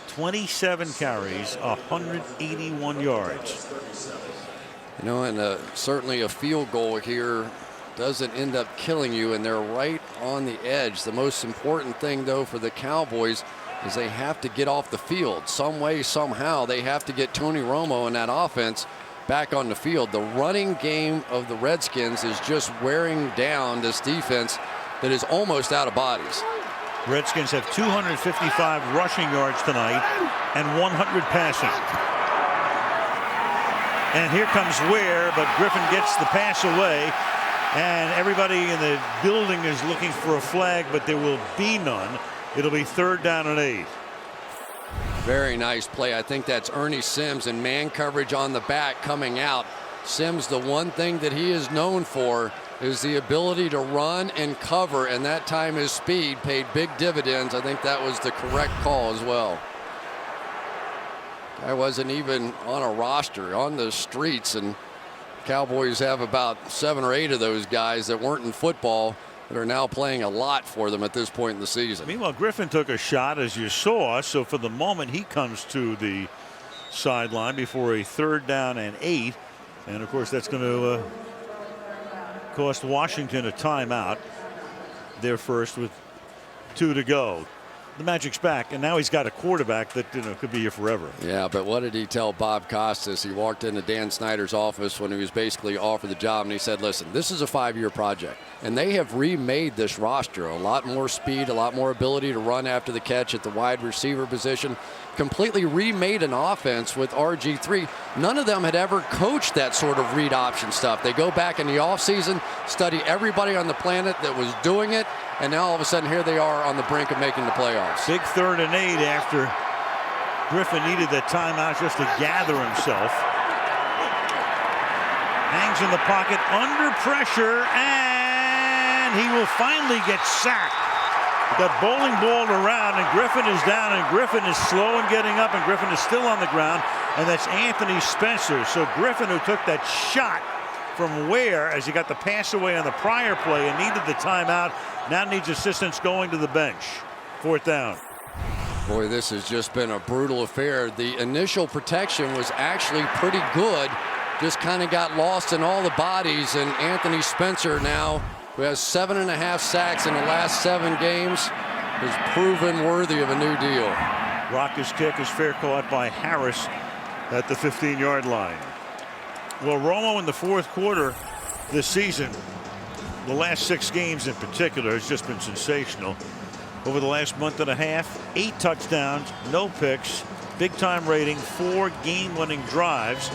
27 carries, 181 yards. You know, and certainly a field goal here doesn't end up killing you, and they're right on the edge. The most important thing, though, for the Cowboys is they have to get off the field. Some way, somehow, they have to get Tony Romo and that offense back on the field. The running game of the Redskins is just wearing down this defense that is almost out of bodies. Redskins have 255 rushing yards tonight and 100 passing. And here comes Ware, but Griffin gets the pass away. And everybody in the building is looking for a flag, but there will be none. It'll be 3rd down and 8. Very nice play. I think that's Ernie Sims and man coverage on the back coming out. Sims, the one thing that he is known for is the ability to run and cover, and that time his speed paid big dividends. I think that was the correct call as well. Guy wasn't even on a roster on the streets, and Cowboys have about 7 or 8 of those guys that weren't in football that are now playing a lot for them at this point in the season. Meanwhile, Griffin took a shot, as you saw, so for the moment he comes to the sideline before a 3rd down and 8. And of course that's going to cost Washington a timeout. They're first with 2 to go. The Magic's back, and now he's got a quarterback that could be here forever. Yeah, but what did he tell Bob Costas? He walked into Dan Snyder's office when he was basically offered the job, and he said, listen, this is a 5-year project, and they have remade this roster. A lot more speed, a lot more ability to run after the catch at the wide receiver position. Completely remade an offense with RG3. None of them had ever coached that sort of read option stuff. They go back in the offseason, study everybody on the planet that was doing it, and now all of a sudden here they are on the brink of making the playoffs. Big 3rd and 8 after Griffin needed that timeout just to gather himself. Hangs in the pocket under pressure, and he will finally get sacked. Got bowling balled around, and Griffin is down, and Griffin is slow in getting up, and Griffin is still on the ground, and that's Anthony Spencer. So Griffin, who took that shot from Ware as he got the pass away on the prior play and needed the timeout, now needs assistance going to the bench. 4th down. Boy, this has just been a brutal affair. The initial protection was actually pretty good, just kind of got lost in all the bodies, and Anthony Spencer now, who has 7.5 sacks in the last 7 games, has proven worthy of a new deal. Rock's kick is fair caught by Harris at the 15-yard line. Well, Romo in the 4th quarter this season, the last 6 games in particular, has just been sensational. Over the last month and a half, 8 touchdowns, no picks, big-time rating, 4 game-winning drives.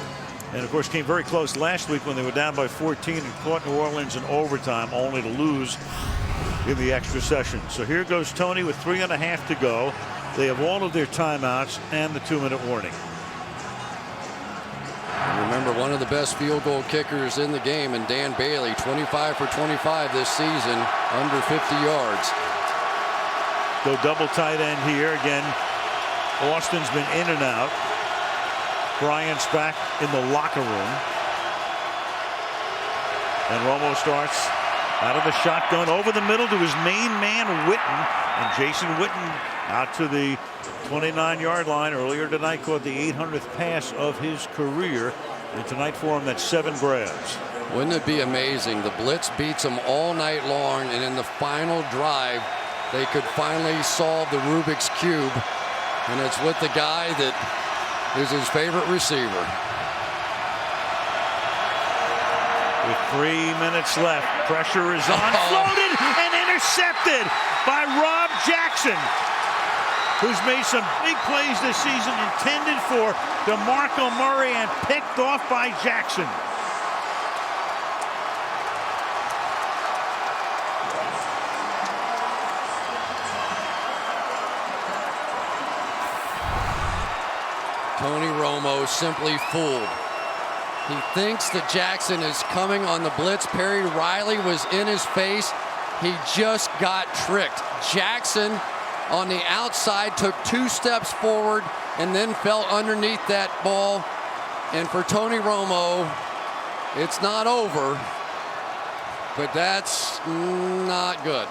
And, of course, came very close last week when they were down by 14 and caught New Orleans in overtime, only to lose in the extra session. So here goes Tony with 3.5 to go. They have all of their timeouts and the 2-minute warning. Remember, one of the best field goal kickers in the game, and Dan Bailey, 25 for 25 this season, under 50 yards. Go double tight end here. Again, Austin's been in and out. Bryant's back in the locker room. And Romo starts out of the shotgun over the middle to his main man, Witten. And Jason Witten out to the 29-yard line. Earlier tonight caught the 800th pass of his career. And tonight for him, that's 7 grabs. Wouldn't it be amazing? The blitz beats them all night long, and in the final drive, they could finally solve the Rubik's Cube. And it's with the guy that is his favorite receiver. With 3 minutes left, pressure is on. Floated and intercepted by Rob Jackson, who's made some big plays this season, intended for DeMarco Murray and picked off by Jackson. Tony Romo simply fooled. He thinks that Jackson is coming on the blitz. Perry Riley was in his face. He just got tricked. Jackson on the outside took 2 steps forward and then fell underneath that ball. And for Tony Romo, it's not over, but that's not good.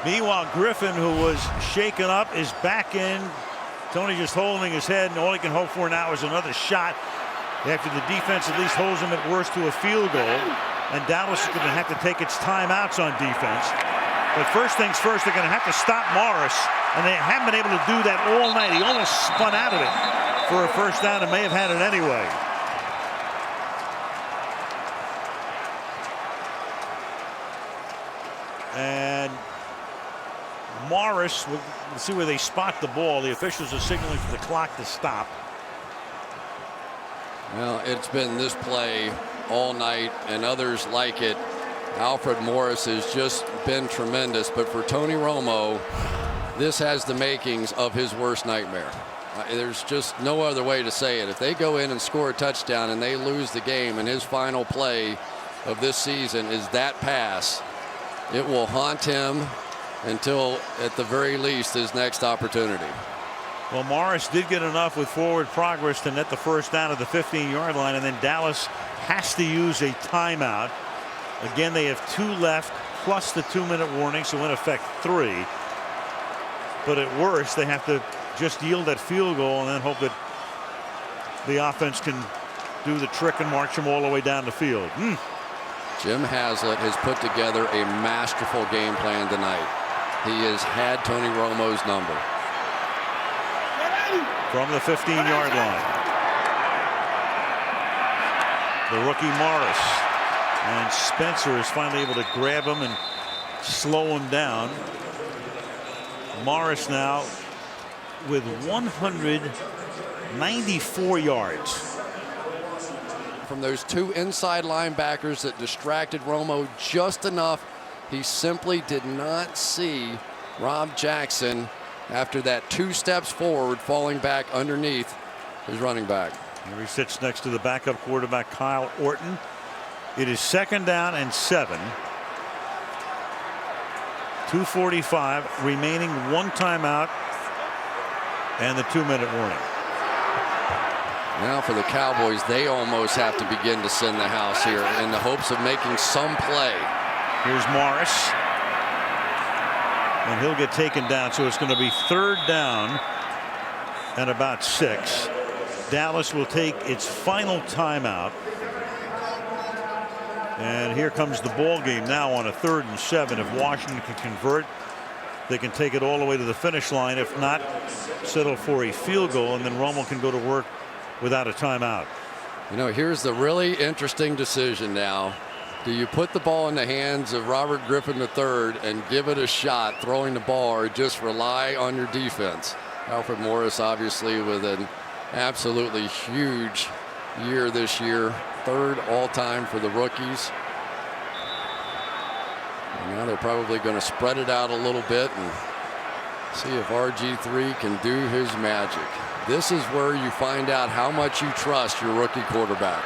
Meanwhile, Griffin, who was shaken up, is back in. Tony just holding his head, and all he can hope for now is another shot after the defense at least holds him at worst to a field goal. And Dallas is going to have to take its timeouts on defense. But first things first, they're going to have to stop Morris, and they haven't been able to do that all night. He almost spun out of it for a first down and may have had it anyway. And Morris, we'll see where they spot the ball. The officials are signaling for the clock to stop. Well, it's been this play all night and others like it. Alfred Morris has just been tremendous, but for Tony Romo, this has the makings of his worst nightmare. There's just no other way to say it. If they go in and score a touchdown and they lose the game, and his final play of this season is that pass, it will haunt him until, at the very least, his next opportunity. Well, Morris did get enough with forward progress to net the first down at the 15-yard line, and then Dallas has to use a timeout. Again, they have 2 left plus the 2-minute warning, so in effect 3. But at worst, they have to just yield that field goal and then hope that the offense can do the trick and march them all the way down the field. Jim Haslett has put together a masterful game plan tonight. He has had Tony Romo's number. From the 15-yard line, the rookie Morris, and Spencer is finally able to grab him and slow him down. Morris now with 194 yards. From those 2 inside linebackers that distracted Romo just enough, he simply did not see Rob Jackson after that 2 steps forward, falling back underneath his running back. Here he sits next to the backup quarterback Kyle Orton. It is 2nd down and 7. 2:45 remaining, 1 timeout and the 2-minute warning. Now for the Cowboys, they almost have to begin to send the house here in the hopes of making some play. Here's Morris, and he'll get taken down, so it's going to be 3rd down and about 6. Dallas will take its final timeout, and here comes the ball game now on a 3rd and 7. If Washington can convert, they can take it all the way to the finish line. If not, settle for a field goal, and then Romo can go to work without a timeout. You know, here's the really interesting decision now. Do you put the ball in the hands of Robert Griffin III and give it a shot throwing the ball, or just rely on your defense? Alfred Morris obviously with an absolutely huge year this year, 3rd all-time for the rookies. And now they're probably going to spread it out a little bit and see if RG3 can do his magic. This is where you find out how much you trust your rookie quarterback.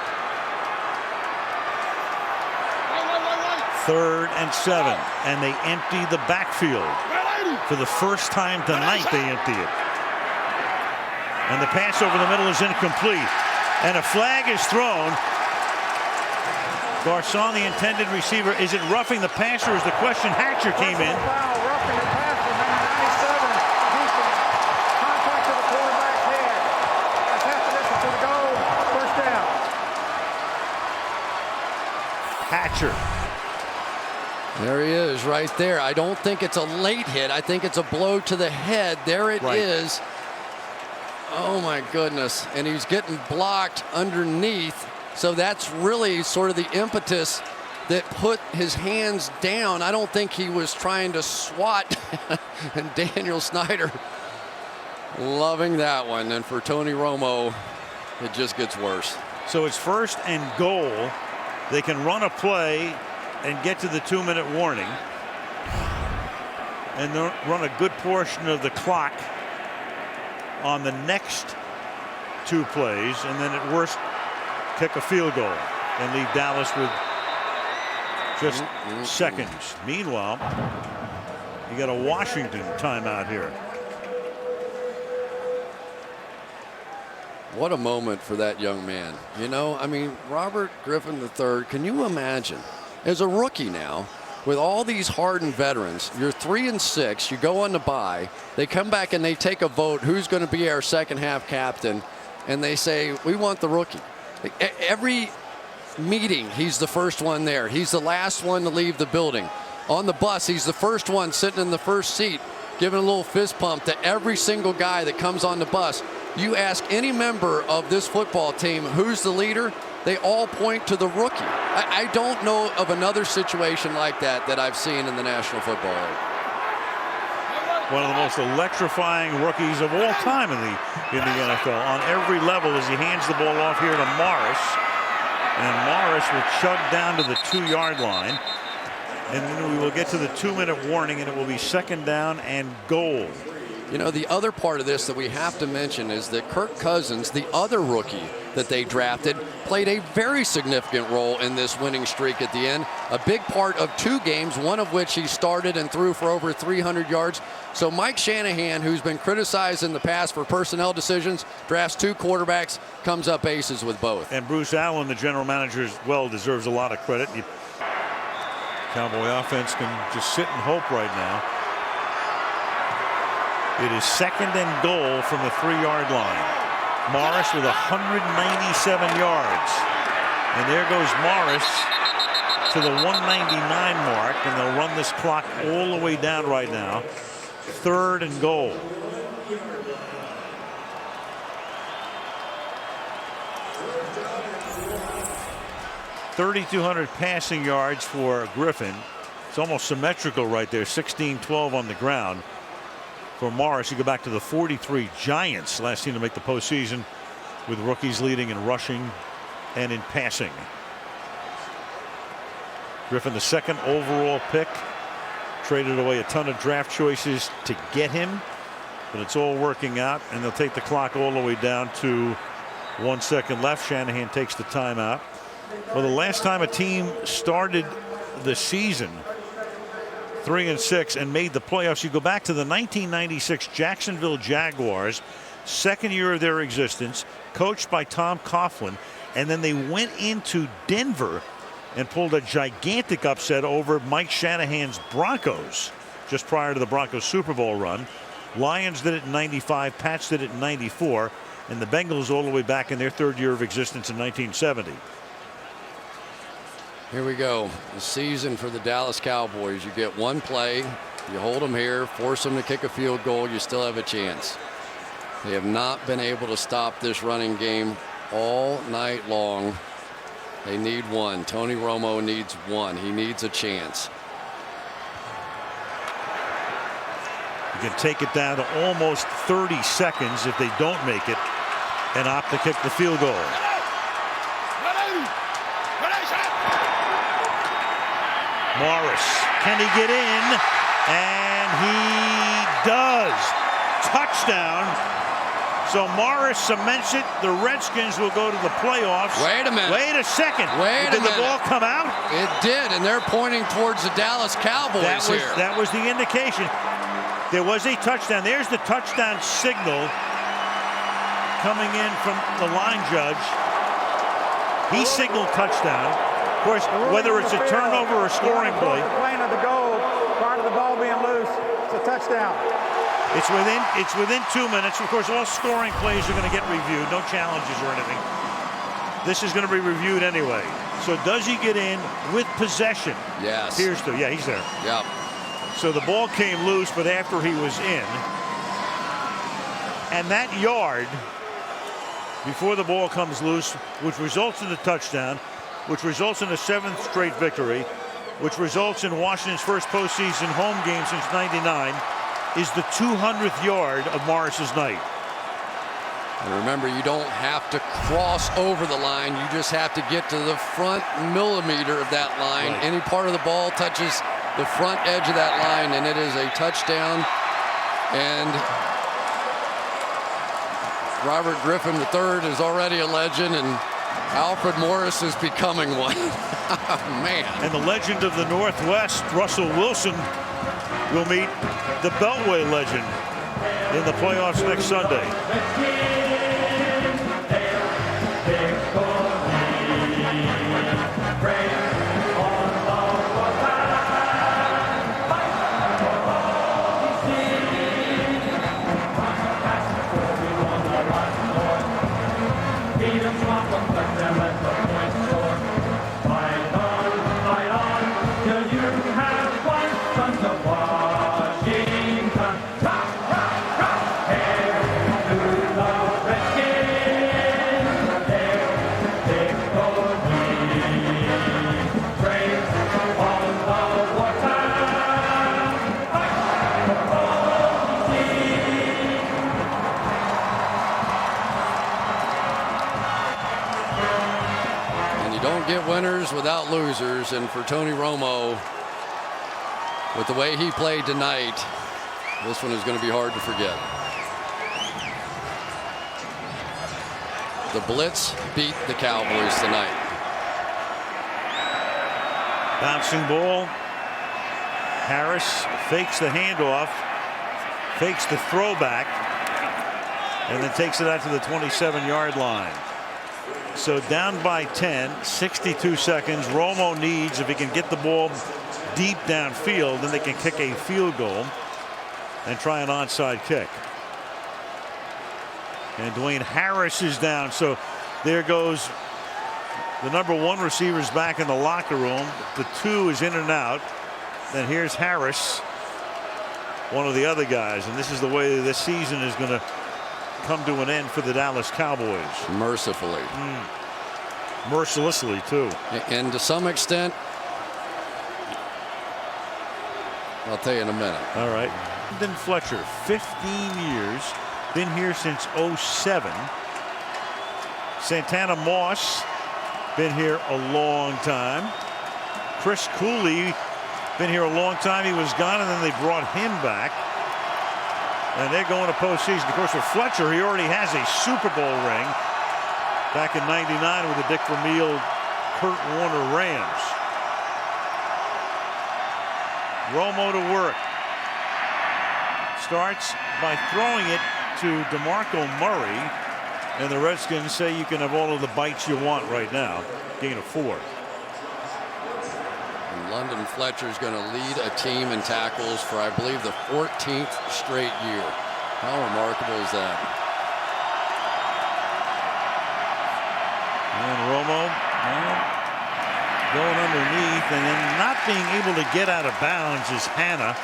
3rd and 7, and they empty the backfield. For the first time tonight, they empty it. And the pass over the middle is incomplete. And a flag is thrown. Garcon, the intended receiver. Is it roughing the passer? Is the question? Hatcher came in. Roughing the passer, number 97. Houston, contact to the quarterback's head. That's half the distance to the goal. First down. Hatcher. There he is right there. I don't think it's a late hit. I think it's a blow to the head. There it is. Oh my goodness. And he's getting blocked underneath. So that's really sort of the impetus that put his hands down. I don't think he was trying to swat. And Daniel Snyder loving that one. And for Tony Romo, it just gets worse. So it's 1st and goal. They can run a play and get to the 2-minute warning, and run a good portion of the clock on the next 2 plays, and then at worst kick a field goal and leave Dallas with just seconds. Meanwhile, you got a Washington timeout here. What a moment for that young man. You know, I mean, Robert Griffin III, can you imagine, as a rookie now, with all these hardened veterans, you're 3-6, you go on the bye, they come back and they take a vote, who's going to be our second half captain, and they say, we want the rookie. Every meeting, he's the first one there. He's the last one to leave the building. On the bus, he's the first one sitting in the first seat, giving a little fist pump to every single guy that comes on the bus. You ask any member of this football team who's the leader, they all point to the rookie. I don't know of another situation like that I've seen in the National Football League. One of the most electrifying rookies of all time in the NFL on every level as he hands the ball off here to Morris. And Morris will chug down to the 2-yard line. And then we will get to the 2-minute warning, and it will be second down and goal. You know, the other part of this that we have to mention is that Kirk Cousins, the other rookie that they drafted, played a very significant role in this winning streak at the end. A big part of 2 games, one of which he started and threw for over 300 yards. So Mike Shanahan, who's been criticized in the past for personnel decisions, drafts 2 quarterbacks, comes up aces with both. And Bruce Allen, the general manager, as well, deserves a lot of credit. Cowboy offense can just sit and hope right now. It is second and goal from the 3-yard line. Morris with 197 yards. And there goes Morris to the 199 mark, and they'll run this clock all the way down right now. Third and goal. .3,200 passing yards for Griffin. It's almost symmetrical right there. 16-12 on the ground. For Morris, you go back to the 43 Giants, last team to make the postseason, with rookies leading in rushing and in passing. Griffin, the second overall pick, traded away a ton of draft choices to get him, but it's all working out, and they'll take the clock all the way down to 1 second left. Shanahan takes the timeout. Well, the last time a team started the season 3-6 and made the playoffs, you go back to the 1996 Jacksonville Jaguars, second year of their existence, coached by Tom Coughlin, and then they went into Denver and pulled a gigantic upset over Mike Shanahan's Broncos just prior to the Broncos Super Bowl run. Lions did it in 95, Pats did it in 94, and the Bengals all the way back in their third year of existence in 1970. Here we go. The season for the Dallas Cowboys. You get one play, you hold them here, force them to kick a field goal, you still have a chance. They have not been able to stop this running game all night long. They need one. Tony Romo needs one. He needs a chance. You can take it down to almost 30 seconds if they don't make it and opt to kick the field goal. Morris, can he get in? And he does. Touchdown. So Morris cements it. The Redskins will go to the playoffs. Wait a minute. Wait a second. Wait a minute. Did the ball come out? It did, and they're pointing towards the Dallas Cowboys here. That was the indication. There was a touchdown. There's the touchdown signal coming in from the line judge. He signaled touchdown. Of course, whether it's a turnover or a scoring play. Playing of the goal prior to the ball being loose. It's a touchdown. It's within 2 minutes. Of course, all scoring plays are going to get reviewed. No challenges or anything. This is going to be reviewed anyway. So does he get in with possession? Yes. Here's the, yeah, he's there. Yep. So the ball came loose, but after he was in. And that yard before the ball comes loose, which results in the touchdown, which results in a 7th straight victory, which results in Washington's first postseason home game since '99, is the 200th yard of Morris's night. And remember, you don't have to cross over the line. You just have to get to the front millimeter of that line. Right. Any part of the ball touches the front edge of that line, and it is a touchdown. And Robert Griffin III is already a legend, and Alfred Morris is becoming one. Man. And the legend of the Northwest, Russell Wilson, will meet the Beltway legend in the playoffs next Sunday. Get winners without losers, and for Tony Romo, with the way he played tonight, this one is going to be hard to forget. The blitz beat the Cowboys tonight. Bouncing ball. Harris fakes the handoff, fakes the throwback, and then takes it out to the 27-yard line. So down by 10, 62 seconds. Romo needs, if he can get the ball deep downfield, then they can kick a field goal and try an onside kick. And Dwayne Harris is down. So there goes the number 1 receiver's back in the locker room. The 2 is in and out. Then here's Harris, one of the other guys. And this is the way this season is going to come to an end for the Dallas Cowboys. Mercifully. Mercilessly, too. And to some extent, I'll tell you in a minute. All right. Then Fletcher, 15 years, been here since '07. Santana Moss, been here a long time. Chris Cooley, been here a long time. He was gone, and then they brought him back. And they're going to postseason. Of course, with Fletcher, he already has a Super Bowl ring back in '99 with the Dick Vermeil, Kurt Warner Rams. Romo to work. Starts by throwing it to DeMarco Murray. And the Redskins say you can have all of the bites you want right now. Gain of 4. London Fletcher is going to lead a team in tackles for, I believe, the 14th straight year. How remarkable is that? And Romo going underneath, and then not being able to get out of bounds is Hanna.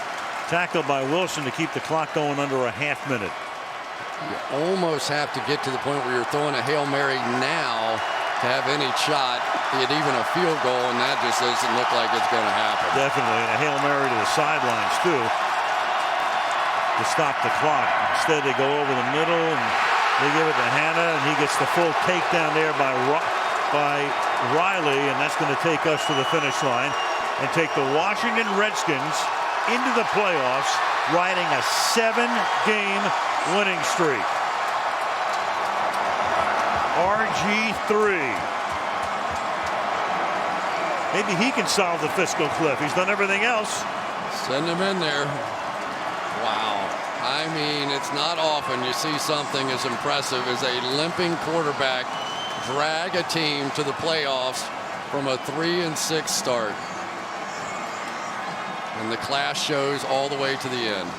Tackled by Wilson to keep the clock going under a half minute. You almost have to get to the point where you're throwing a Hail Mary now to have any shot at even a field goal, and that just doesn't look like it's going to happen. Definitely, and a Hail Mary to the sidelines too to stop the clock. Instead, they go over the middle and they give it to Hanna, and he gets the full takedown there by Riley, and that's going to take us to the finish line and take the Washington Redskins into the playoffs, riding a 7-game winning streak. RG3. Maybe he can solve the fiscal cliff. He's done everything else. Send him in there. Wow. I mean, it's not often you see something as impressive as a limping quarterback drag a team to the playoffs from a 3-6 start. And the class shows all the way to the end.